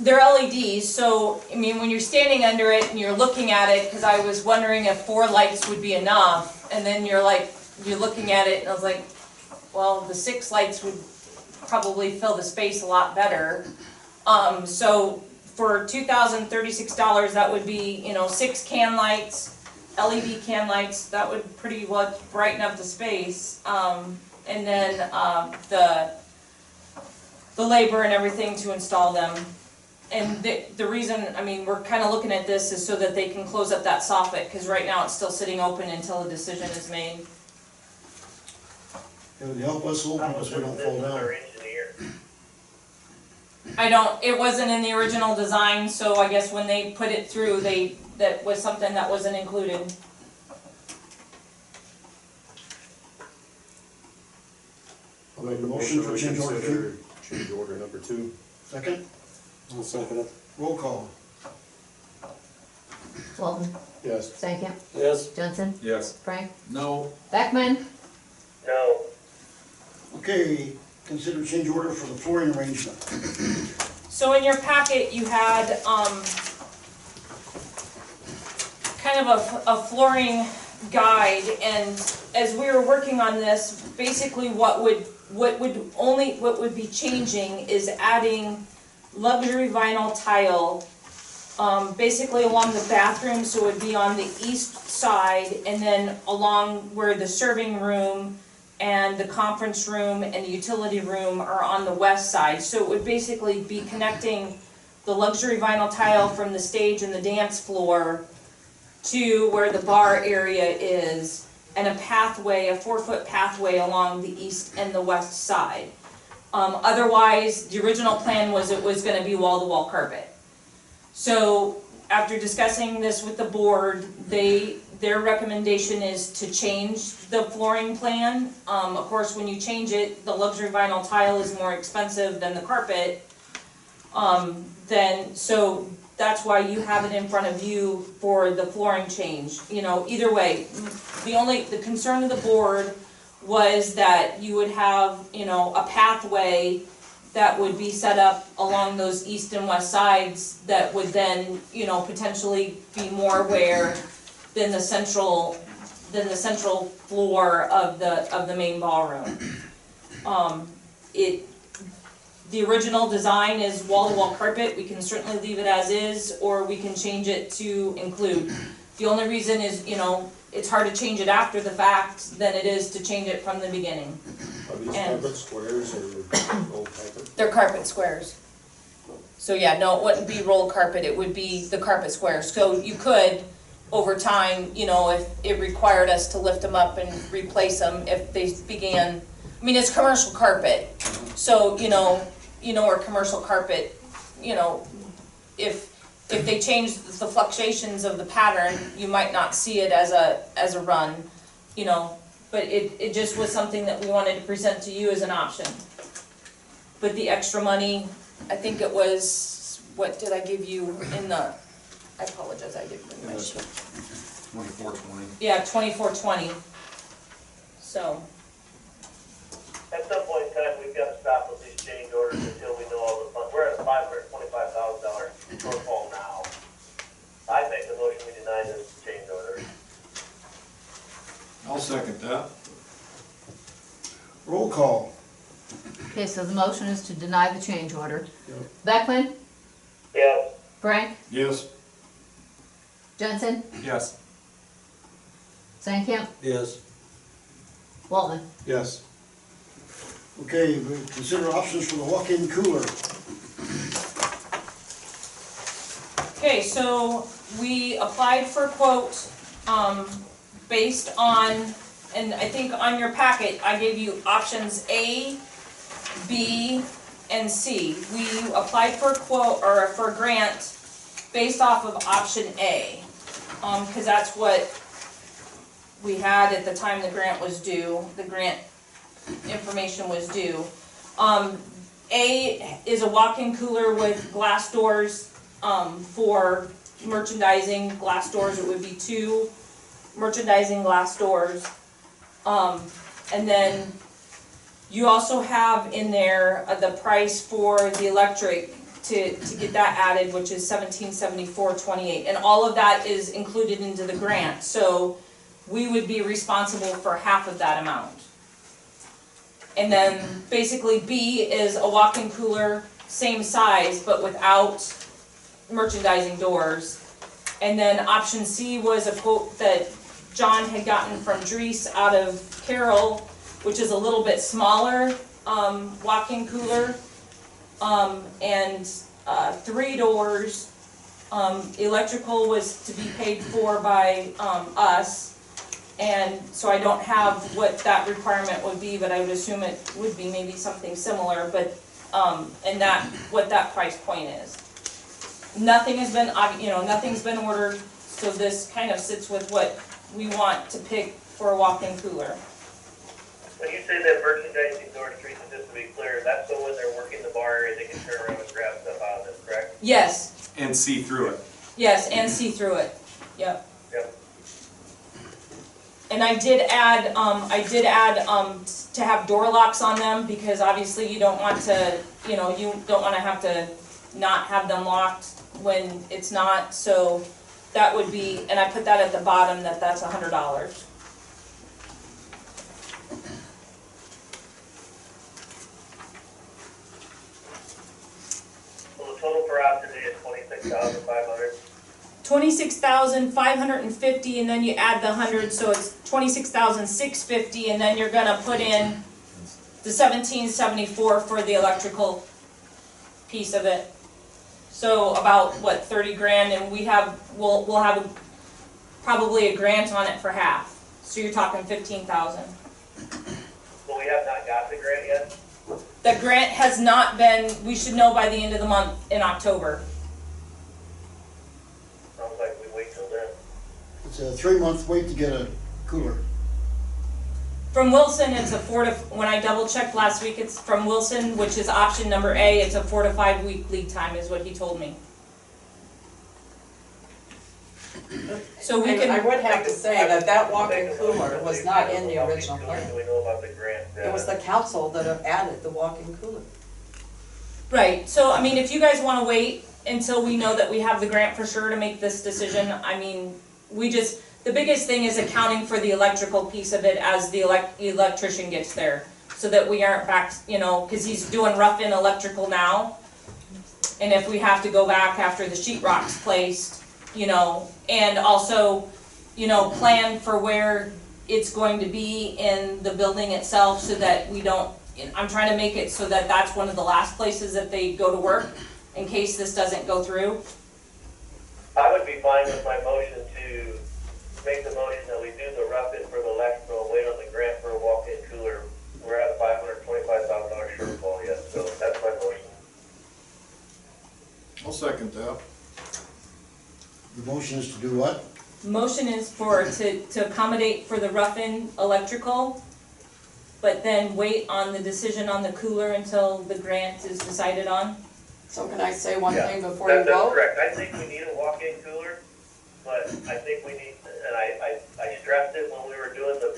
they're LEDs, so, I mean, when you're standing under it and you're looking at it, because I was wondering if 4 lights would be enough, and then you're looking at it, and I was like, well, the 6 lights would probably fill the space a lot better. So for $2,036, that would be, you know, 6 can lights, LED can lights, that would pretty much brighten up the space. And then, the labor and everything to install them. And the reason, I mean, we're kind of looking at this is so that they can close up that soffit, because right now it's still sitting open until a decision is made. It would help us open us, we don't fall down. It wasn't in the original design, so I guess when they put it through, that was something that wasn't included. I'll make a Motion motion for to change order reconsider change order number 2. Second, I'll second it. roll call. Waltman, Yes. Stankham, Yes. Jensen, Yes. Frank, no, Beckman, No. Okay, consider change order for the flooring arrangement. So in your packet, you had, kind of a flooring guide, and as we were working on this, basically what would be changing is adding luxury vinyl tile, basically along the bathroom, so it would be on the east side, and then along where the serving room and the conference room and the utility room are on the west side. So it would basically be connecting the luxury vinyl tile from the stage and the dance floor to where the bar area is, and a pathway, a 4-foot pathway along the east and the west side. Otherwise, the original plan was it was gonna be wall-to-wall carpet. So after discussing this with the board, their recommendation is to change the flooring plan. Of course, when you change it, the luxury vinyl tile is more expensive than the carpet. So that's why you have it in front of you for the flooring change. You know, either way, the concern of the board was that you would have, you know, a pathway that would be set up along those east and west sides that would then, you know, potentially be more wear than the central floor of the main ballroom. The original design is wall-to-wall carpet. We can certainly leave it as is, or we can change it to include. The only reason is, you know, it's hard to change it after the fact than it is to change it from the beginning. Are these carpet squares or old carpet? They're carpet squares. So yeah, no, it wouldn't be rolled carpet, it would be the carpet squares. So you could, over time, you know, if it required us to lift them up and replace them, if they began, I mean, it's commercial carpet. So, you know where commercial carpet, you know, if they change the fluctuations of the pattern, you might not see it as a run, you know. But it just was something that we wanted to present to you as an option. But the extra money, I think it was, what did I give you in the, I apologize, I didn't bring my sheet. 2420. Yeah, 2420. So. At some point in time, we've got to stop with these change orders until we know all the funds. We're at a $525,000 shortfall now. I make the motion we deny this change order. I'll second that. Roll call. Okay, so the motion is to deny the change order. Yep. Beckman? Yes. Frank? Yes. Jensen? Yes. Stankham? Yes. Waltman? Yes. Okay, we consider options for the walk-in cooler. Okay, so we applied for a quote, based on, and I think on your packet, I gave you options A, B, and C. We applied for a quote, or for a grant, based off of option A, cause that's what we had at the time the grant was due, the grant information was due. A is a walk-in cooler with glass doors, for merchandising glass doors. It would be 2 merchandising glass doors. And then you also have in there the price for the electric to get that added, which is $1774.28, and all of that is included into the grant. So we would be responsible for half of that amount. And then basically B is a walk-in cooler, same size, but without merchandising doors. And then option C was a quote that John had gotten from Dries out of Carroll, which is a little bit smaller walk-in cooler, and 3 doors. Electrical was to be paid for by us. And so I don't have what that requirement would be, but I would assume it would be maybe something similar, but, and what that price point is. Nothing has been, nothing's been ordered, so this kind of sits with what we want to pick for a walk-in cooler. When you say that merchandising door, Teresa, just to be clear, that's so when they're working the bar area, they can turn around and grab stuff out of this, correct? Yes. And see through it. Yes, and see through it, yep. Yep. And I did add to have door locks on them, because obviously you don't want to, you don't want to have to not have them locked when it's not, so that would be, and I put that at the bottom, that's $100. So the total for option A is $26,500. 26,550, and then you add the 100, so it's $26,650, and then you're gonna put in the $1774 for the electrical piece of it. So about, what, 30 grand, and we'll have probably a grant on it for half. So you're talking 15,000. But we have not got the grant yet? The grant has not been, we should know by the end of the month in October. Sounds like we wait till then. It's a 3-month wait to get a cooler. From Wilson, it's when I double checked last week, it's from Wilson, which is option number A, it's a 4 to 5 week lead time is what he told me. So we can. I would have to say that walk-in cooler was not in the original plan. Do we know about the grant? It was the council that have added the walk-in cooler. Right, so I mean, if you guys wanna wait until we know that we have the grant for sure to make this decision, I mean, the biggest thing is accounting for the electrical piece of it as the electrician gets there. So that we aren't back, cause he's doing rough-in electrical now. And if we have to go back after the sheetrock's placed, and also, plan for where it's going to be in the building itself so that we don't, I'm trying to make it so that that's one of the last places that they go to work in case this doesn't go through. I would be fine with my motion to make the motion that we do the rough-in for the electrical and wait on the grant for a walk-in cooler. We're at a $525,000 shortfall yet, so that's my motion. I'll second that. The motion is to do what? Motion is to accommodate for the rough-in electrical, but then wait on the decision on the cooler until the grant is decided on. So can I say one thing before you vote? That's correct. I think we need a walk-in cooler, but I think we need, and I stressed it when we were doing the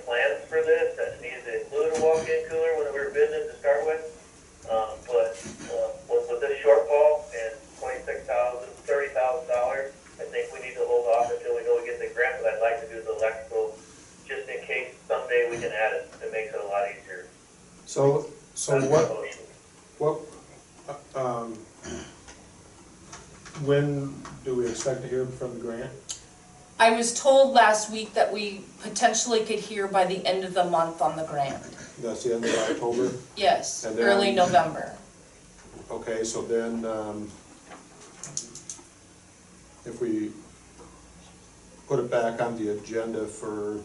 plans for this, that it needed to include a walk-in cooler when we were bidding it to start with. But with this shortfall and $30,000, I think we need to hold off until we know we get the grant, but I'd like to do the electrical just in case someday we can add it. It makes it a lot easier. So That's my motion. when do we expect to hear from the grant? I was told last week that we potentially could hear by the end of the month on the grant. That's the end of October? Yes, And then- early November. Okay, so then, if we put it back on the agenda for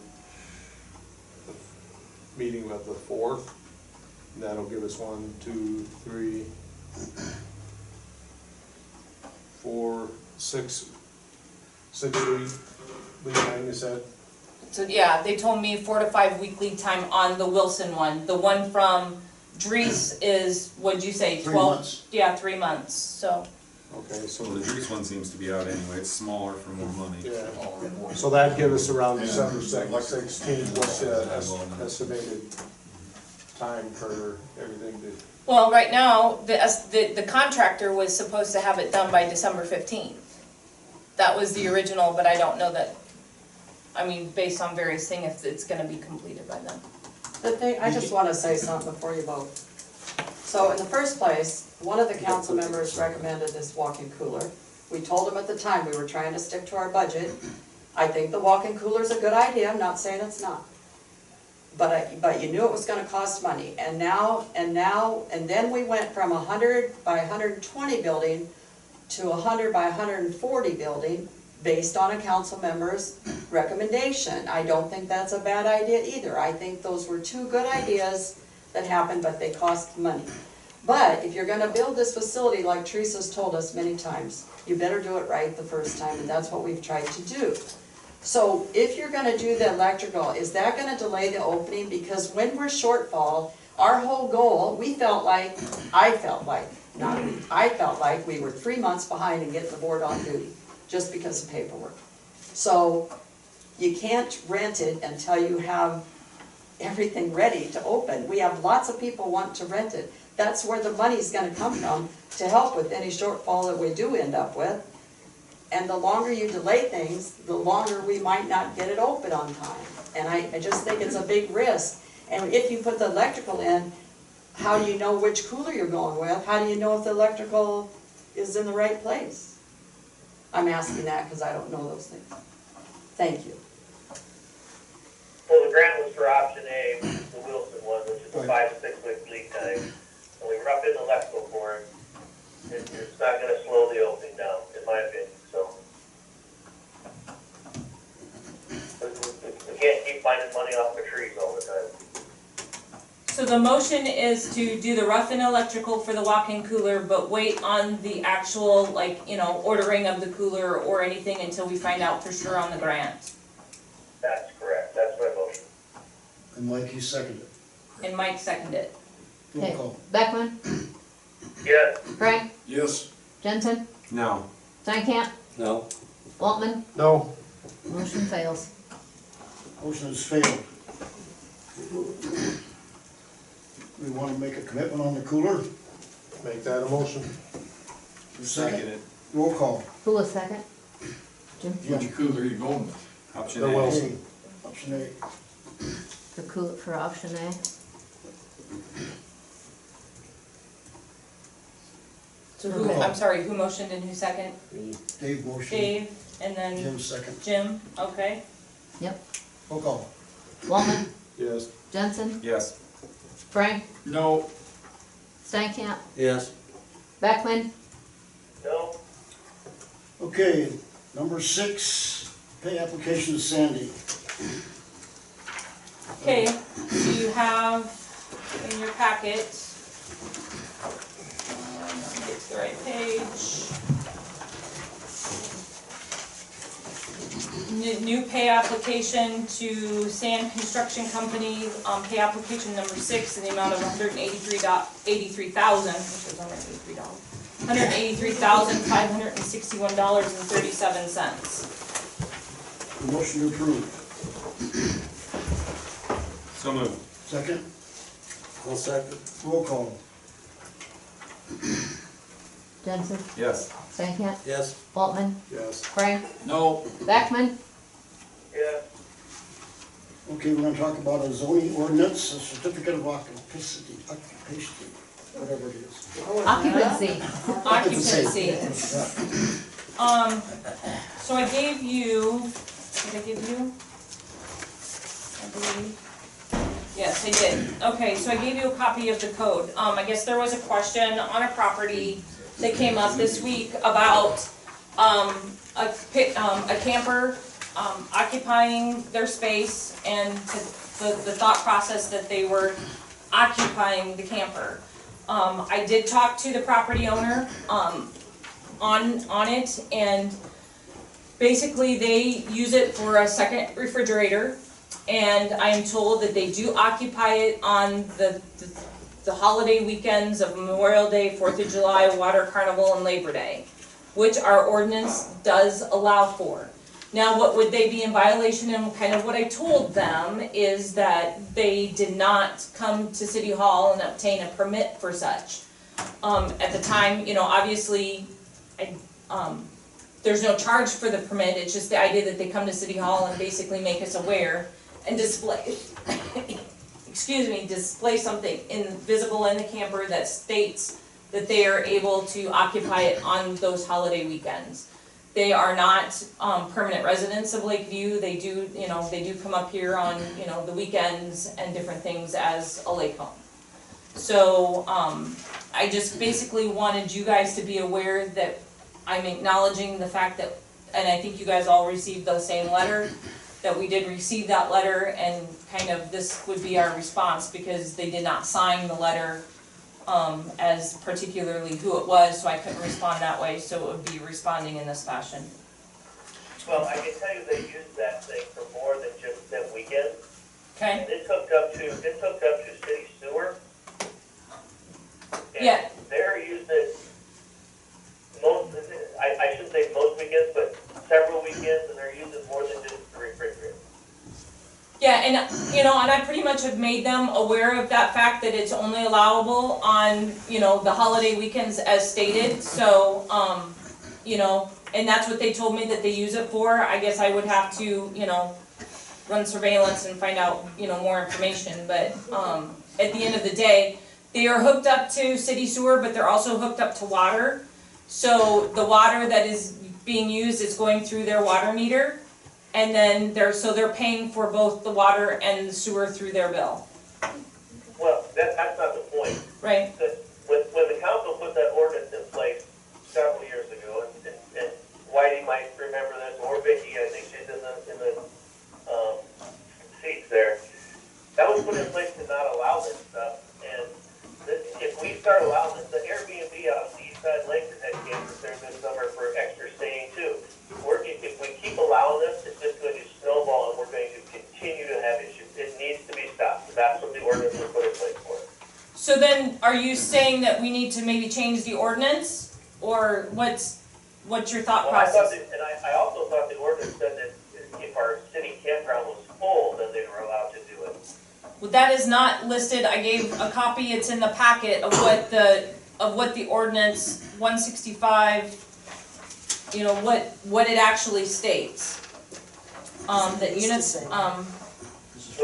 the meeting of the 4th, that'll give us 1, 2, 3, 4, 6 week lead time, you said? So yeah, they told me 4 to 5 week lead time on the Wilson one. The one from Dries is, what'd you say, 12? 3 months. Yeah, 3 months, so. Okay, so, Well, the Dries one seems to be out anyway, it's smaller for more money. yeah, so that'd give us around December 16th, what's the estimated time for everything to? Well, right now, the contractor was supposed to have it done by December 15th. That was the original, but I don't know that, based on various things, if it's gonna be completed by then. I just wanna say something before you vote. So in the first place, one of the council members recommended this walk-in cooler. We told him at the time we were trying to stick to our budget. I think the walk-in cooler's a good idea, I'm not saying it's not. But you knew it was gonna cost money, and then we went from 100 by 120 building to 100 by 140 building based on a council member's recommendation. I don't think that's a bad idea either. I think those were two good ideas that happened, but they cost money. But if you're gonna build this facility, like Teresa's told us many times, you better do it right the first time, and that's what we've tried to do. So if you're gonna do the electrical, is that gonna delay the opening? Because when we're shortfall, our whole goal, I felt like we were 3 months behind in getting the board on duty, just because of paperwork. So you can't rent it until you have everything ready to open. We have lots of people want to rent it. That's where the money's gonna come from, to help with any shortfall that we do end up with. And the longer you delay things, the longer we might not get it open on time. And I just think it's a big risk. And if you put the electrical in, how do you know which cooler you're going with? How do you know if the electrical is in the right place? I'm asking that because I don't know those things. Thank you. Well, the grant was for option A, the Wilson one, which is a Right. 5 to 6 week lead time. And we roughed in the electrical for it. It's not gonna slow the opening down, in my opinion, so. We can't keep finding money off the trees all the time. So the motion is to do the rough and electrical for the walk-in cooler, but wait on the actual, like, you know, ordering of the cooler or anything until we find out for sure on the grant. That's correct, that's my motion. And Mike, you seconded it. And Mike seconded it. Roll Okay. call. Beckman, Yes. Frank, Yes. Jensen, No. Steinkamp, No. Waltman, No. motion fails. Motion has failed. We want to make a commitment on the cooler. Make that a motion. Second it. Roll call. Who was second? Jim? Which cooler are you going with? Option The A. Wilson. Option A. For option A. So who, I'm sorry, who motioned and who second? Dave motion. Dave, and then Jim second. Jim, okay. Roll call. Waltman, Yes. Jensen, Yes. Frank, No. Steinkamp, Yes. Beckman, No? Okay, number 6, pay application to Sandy. Okay, so you have in your packet, let me get to the right page. New pay application to Sand Construction Company, pay application number 6 in the amount of $183,000, which is $183,561.37. Motion to approve. So moved. Second. I'll second. Roll call. Jensen, Yes. Steinkamp, Yes. Waltman, Yes. Frank, No. Beckman, Yeah. Okay, we're gonna talk about a zoning ordinance, a certificate of occupancy, whatever it is. occupancy. Occupancy. Yeah. So I gave you, did I give you? I believe. Yes, I did. Okay, so I gave you a copy of the code. I guess there was a question on a property that came up this week about, a camper, occupying their space and the thought process that they were occupying the camper. I did talk to the property owner, on it, and basically they use it for a second refrigerator, and I am told that they do occupy it on the holiday weekends of Memorial Day, 4th of July, Water Carnival, and Labor Day, which our ordinance does allow for. Now, what would they be in violation, and kind of what I told them is that they did not come to City Hall and obtain a permit for such. At the time, you know, obviously, there's no charge for the permit, it's just the idea that they come to City Hall and basically make us aware and display, excuse me, display something visible in the camper that states that they are able to occupy it on those holiday weekends. They are not permanent residents of Lakeview. They do, you know, they do come up here on, you know, the weekends and different things as a lake home. So I just basically wanted you guys to be aware that I'm acknowledging the fact that, and I think you guys all received the same letter, that we did receive that letter, and kind of this would be our response because they did not sign the letter as particularly who it was, so I couldn't respond that way, so it would be responding in this fashion. Well, I can tell you they use that thing for more than just them weekends. Okay? And it's hooked up to city sewer. And Yeah. they're using it most, I shouldn't say most weekends, but several weekends, and they're using more than just the refrigerator. Yeah, and, you know, and I pretty much have made them aware of that fact that it's only allowable on, you know, the holiday weekends as stated, so, you know, and that's what they told me that they use it for. I guess I would have to, you know, run surveillance and find out, you know, more information, but, at the end of the day, they are hooked up to city sewer, but they're also hooked up to water. So the water that is being used is going through their water meter, and then so they're paying for both the water and the sewer through their bill, Well, that's not the point. right? When the council put that ordinance in place several years ago, and Whitey might remember this, or Vicky, I think she's in the seats there, that was put in place to not allow this stuff, and if we start allowing this, the Airbnb out on the east side lake that had campers there this summer for extra staying too, if we keep allowing this, it's just going to snowball, and we're going to continue to have issues. It needs to be stopped. That's what the ordinance was put in place for. So then, are you saying that we need to maybe change the ordinance, or what's your thought Well, I thought process? that, and I also thought the ordinance said that if our city campground was full, then they were allowed to do it. Well, that is not listed, I gave a copy, it's in the packet of what the ordinance 165, you know, what it actually states. That units,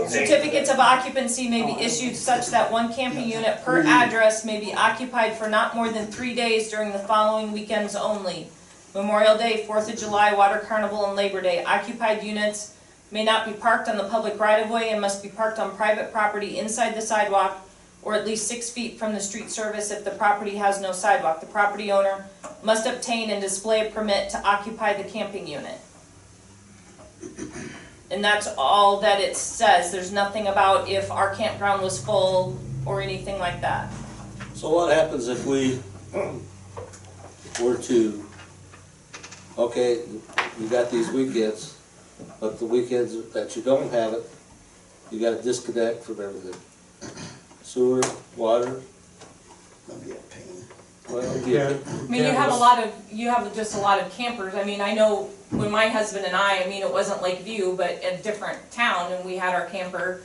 certificates of occupancy may be issued such that one camping unit per address may be occupied for not more than 3 days during the following weekends only: Memorial Day, 4th of July, Water Carnival, and Labor Day. Occupied units may not be parked on the public right-of-way and must be parked on private property inside the sidewalk or at least 6 feet from the street surface if the property has no sidewalk. The property owner must obtain and display a permit to occupy the camping unit. And that's all that it says. There's nothing about if our campground was full or anything like that. So what happens if we were to, okay, you got these weekends, but the weekends that you don't have it, you gotta disconnect from everything. Sewer, water. That'd be a pain. Well, I mean, you have just a lot of campers. I mean, I know when my husband and I mean, it wasn't Lakeview, but in a different town, and we had our camper.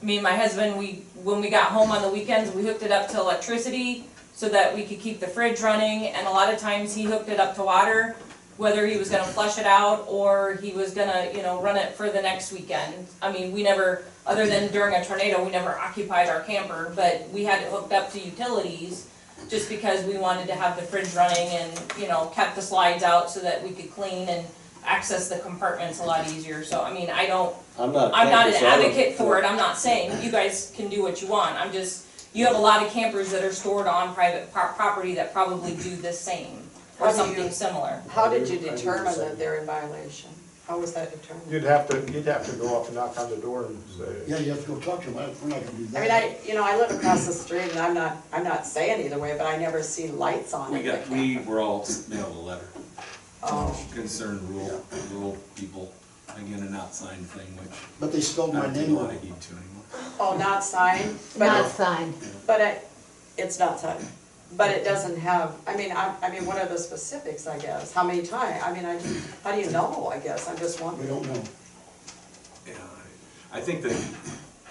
Me and my husband, when we got home on the weekends, we hooked it up to electricity so that we could keep the fridge running, and a lot of times he hooked it up to water, whether he was gonna flush it out or he was gonna, you know, run it for the next weekend. I mean, we never, other than during a tornado, we never occupied our camper, but we had it hooked up to utilities just because we wanted to have the fridge running and, you know, kept the slides out so that we could clean and access the compartments a lot easier. So, I mean, I'm not an advocate for it. I'm not saying you guys can do what you want. I'm just, you have a lot of campers that are stored on private property that probably do the same or something similar. How did you determine that they're in violation? How was that determined? You'd have to go up and knock on the door and say. Yeah, you have to go talk to them, we're not gonna do that. I mean, I live across the street and I'm not saying either way, but I never see lights on it. We were all mailed a letter. Oh. Concerned rural people, again, a not signed thing, which. But they spelled my not name people wrong. I need to anymore. Oh, not signed? Not signed. But it's not signed. But it doesn't have, I mean, what are the specifics, I guess? How many times? I mean, how do you know, I guess? I'm just We wondering. don't know. Yeah, I think that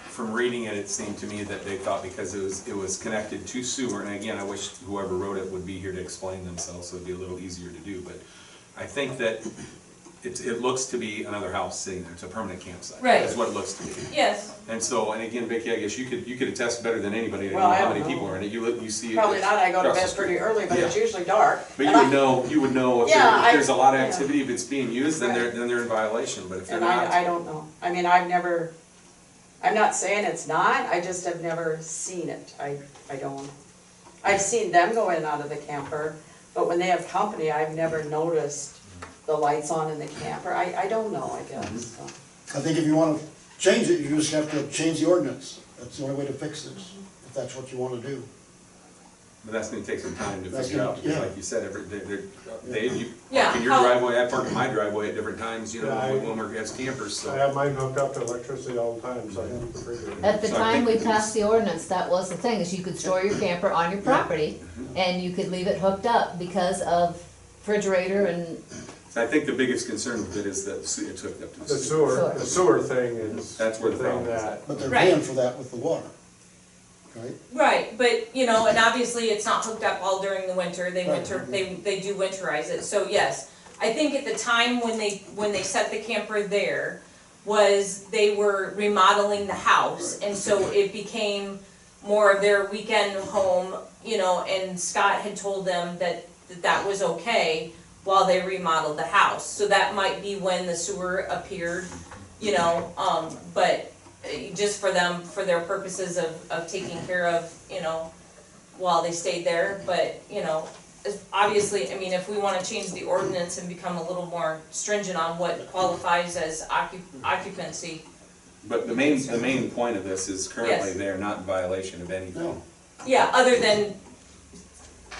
from reading it, it seemed to me that they thought because it was connected to sewer, and again, I wish whoever wrote it would be here to explain themselves, so it'd be a little easier to do, but I think that it looks to be another house sitting there, it's a permanent campsite. Right. That's what it looks to be. Yes. And so, and again, Vicky, I guess you could attest better than anybody, to Well, know I how don't many know. people are in it, you see. Probably not, I go to across the bed street. pretty early, but it's Yeah. usually dark. But And you would know if Yeah, there's a lot of yeah. activity, if it's being used, then they're in violation, but if they're And not. I don't know. I mean, I'm not saying it's not, I just have never seen it. I don't. I've seen them go in and out of the camper, but when they have company, I've never noticed the lights on in the camper. I don't know, I guess. So. I think if you wanna change it, you just have to change the ordinance. That's the only way to fix this, if that's what you wanna do. But that's gonna take some time to That's figure out, gonna- because yeah. like you said, you Yeah, park in your how- driveway, I park in my driveway at different times, you know, Yeah, when we're as campers, so. I have mine hooked up to electricity all the time, so I can keep the refrigerator. At the So I time think we passed the ordinance, that was the thing, is you could store your camper on your property, and you could leave it hooked up because of refrigerator and, So I think the biggest concern with it is that it's hooked up to The the sewer. sewer thing is That's where the thing problem is. that. But they're Right. paying for that with the water, right? Right, but, you know, and obviously it's not hooked up all during the winter, they do winterize it, so yes. I think at the time when they set the camper there, was they were remodeling the house, and so it became more of their weekend home, you know, and Scott had told them that was okay. while they remodeled the house. So that might be when the sewer appeared, you know, but just for them, for their purposes of taking care of, you know, while they stayed there. But, you know, obviously, I mean, if we wanna change the ordinance and become a little more stringent on what qualifies as occupancy. But the main point of this is currently Yes. they're not in violation of anything. No. Yeah, other than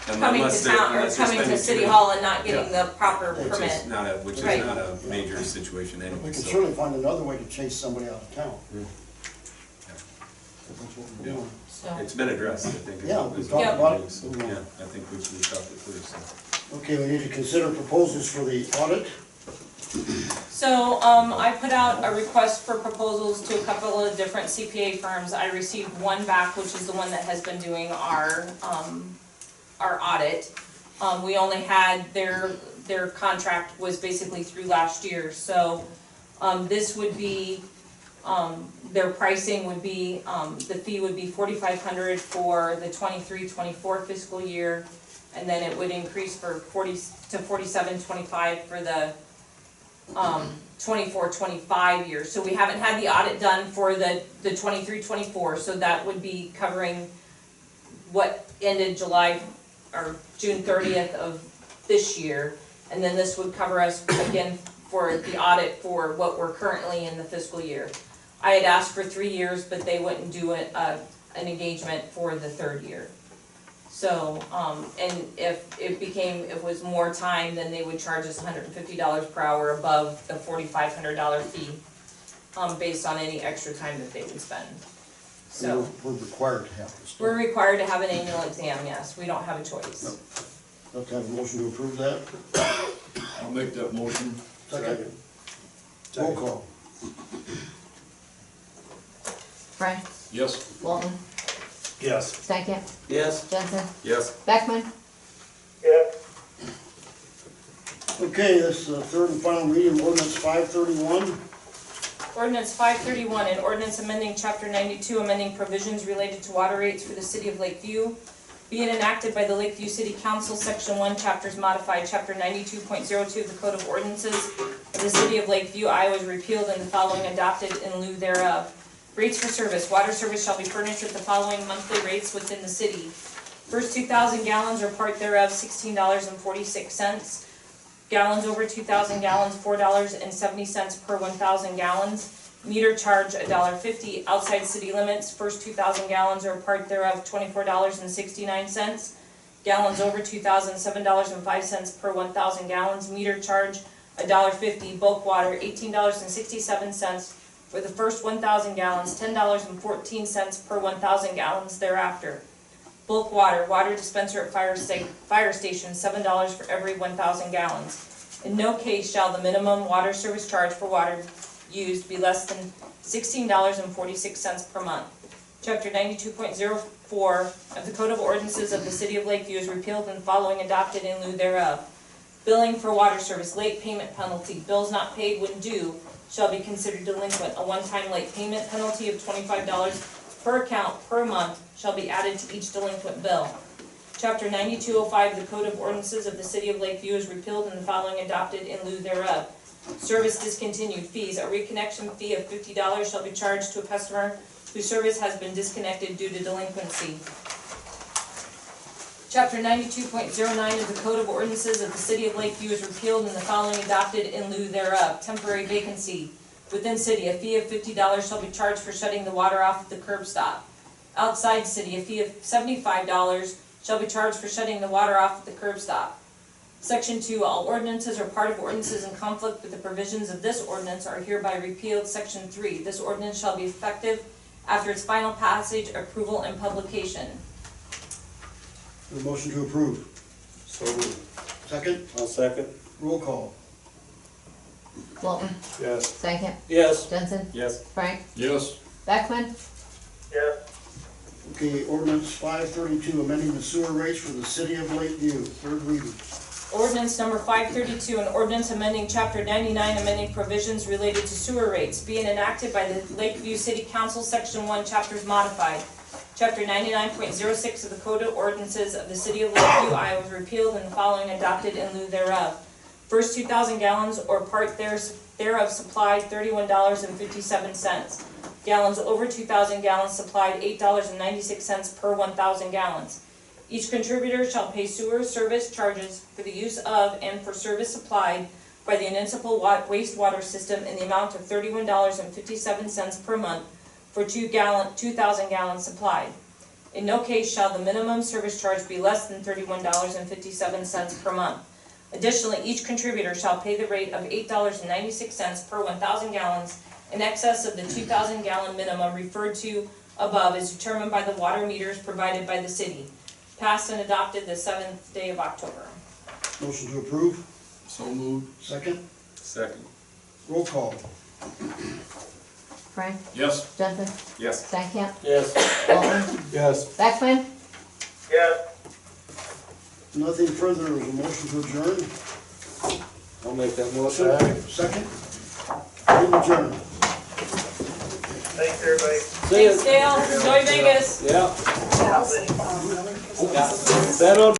coming Unless to they're- town, or unless they're coming to spending City too Hall and not getting Yeah. the proper Which permit. is not a Right. not a major situation We anyway, could so. certainly find another way to chase somebody out of town. Mm. If that's what we're Yeah. doing. So, It's been addressed, I think. Yeah, we It's- talked about it. so, Yeah, I think we talked it through, so. Okay, we need to consider proposals for the audit. so, I put out a request for proposals to a couple of different CPA firms. I received one back, which is the one that has been doing our audit. We only had their contract was basically through last year, so, this would be, their pricing would be, the fee would be $4,500 for the 23-24 fiscal year, and then it would increase for $47.25 for the 24-25 year. So we haven't had the audit done for the 23-24, so that would be covering what ended July or June 30th of this year. And then this would cover us again for the audit for what we're currently in the fiscal year. I had asked for 3 years, but they wouldn't do an engagement for the third year. So, and if it was more time, then they would charge us $150 per hour above the $4,500 fee, based on any extra time that they would spend. So, We're required to have this. we're required to have an annual exam, yes, we don't have a choice. Let's have a motion to approve that. I'll make that motion. Second. Roll call. Frank, Yes. Walton, Yes. Stankin, Yes? Jensen, Yes. Beckman. Yeah, Okay, this is the third and final reading of ordinance 531. Ordinance 531, an ordinance amending chapter 92, amending provisions related to water rates for the city of Lakeview. Being enacted by the Lakeview City Council, section 1, chapters modified, chapter 92.02 of the Code of Ordinances of the city of Lakeview, Iowa is repealed and the following adopted in lieu thereof. Rates for service. Water service shall be furnished at the following monthly rates within the city. First 2,000 gallons or part thereof, $16.46. Gallons over 2,000 gallons, $4.70 per 1,000 gallons. Meter charge, $1.50. Outside city limits, first 2,000 gallons or part thereof, $24.69. Gallons over 2,000, $7.05 per 1,000 gallons. Meter charge, $1.50. Bulk water, $18.67 for the first 1,000 gallons, $10.14 per 1,000 gallons thereafter. Bulk water, water dispenser at fire station, $7 for every 1,000 gallons. In no case shall the minimum water service charge for water used be less than $16.46 per month. Chapter 92.04 of the Code of Ordinances of the City of Lakeview is repealed and following adopted in lieu thereof. Billing for water service, late payment penalty, bills not paid when due shall be considered delinquent. A one-time late payment penalty of $25 per account per month shall be added to each delinquent bill. Chapter 9205 of the Code of Ordinances of the City of Lakeview is repealed and the following adopted in lieu thereof. Service discontinued fees. A reconnection fee of $50 shall be charged to a customer whose service has been disconnected due to delinquency. Chapter 92.09 of the Code of Ordinances of the City of Lakeview is repealed and the following adopted in lieu thereof. Temporary vacancy. Within city, a fee of $50 shall be charged for shutting the water off at the curb stop. Outside city, a fee of $75 shall be charged for shutting the water off at the curb stop. Section 2, all ordinances or part of ordinances in conflict with the provisions of this ordinance are hereby repealed. Section 3, this ordinance shall be effective after its final passage, approval, and publication. The motion to approve. So moved. Second. I'll second. Roll call. Walton, Yes. Stankin, Yes? Jensen, Yes. Frank, Yes. Beckman. yeah, Okay, ordinance 532, amending the sewer rates for the city of Lakeview, third reading. Ordinance number 532, an ordinance amending chapter 99, amending provisions related to sewer rates, being enacted by the Lakeview City Council, section 1, chapters modified. Chapter 99.06 of the Code of Ordinances of the City of Lakeview, Iowa is repealed and the following adopted in lieu thereof. First 2,000 gallons or part thereof supplied $31.57. Gallons over 2,000 gallons supplied $8.96 per 1,000 gallons. Each contributor shall pay sewer service charges for the use of and for service supplied by the municipal wastewater system in the amount of $31.57 per month for 2,000 gallons supplied. In no case shall the minimum service charge be less than $31.57 per month. Additionally, each contributor shall pay the rate of $8.96 per 1,000 gallons in excess of the 2,000 gallon minimum referred to above as determined by the water meters provided by the city. Passed and adopted the 7th day of October. Motion to approve? So moved. Second? Second. Roll call. Frank? Yes. Jensen? Yes. Stankham? Yes. Walden? Yes. Beckman? Yes. Nothing further, is a motion to adjourn? I'll make that motion. Second? Meeting adjourned. Thanks, everybody. See ya. Thanks, Dale. Enjoy Vegas. Yeah. That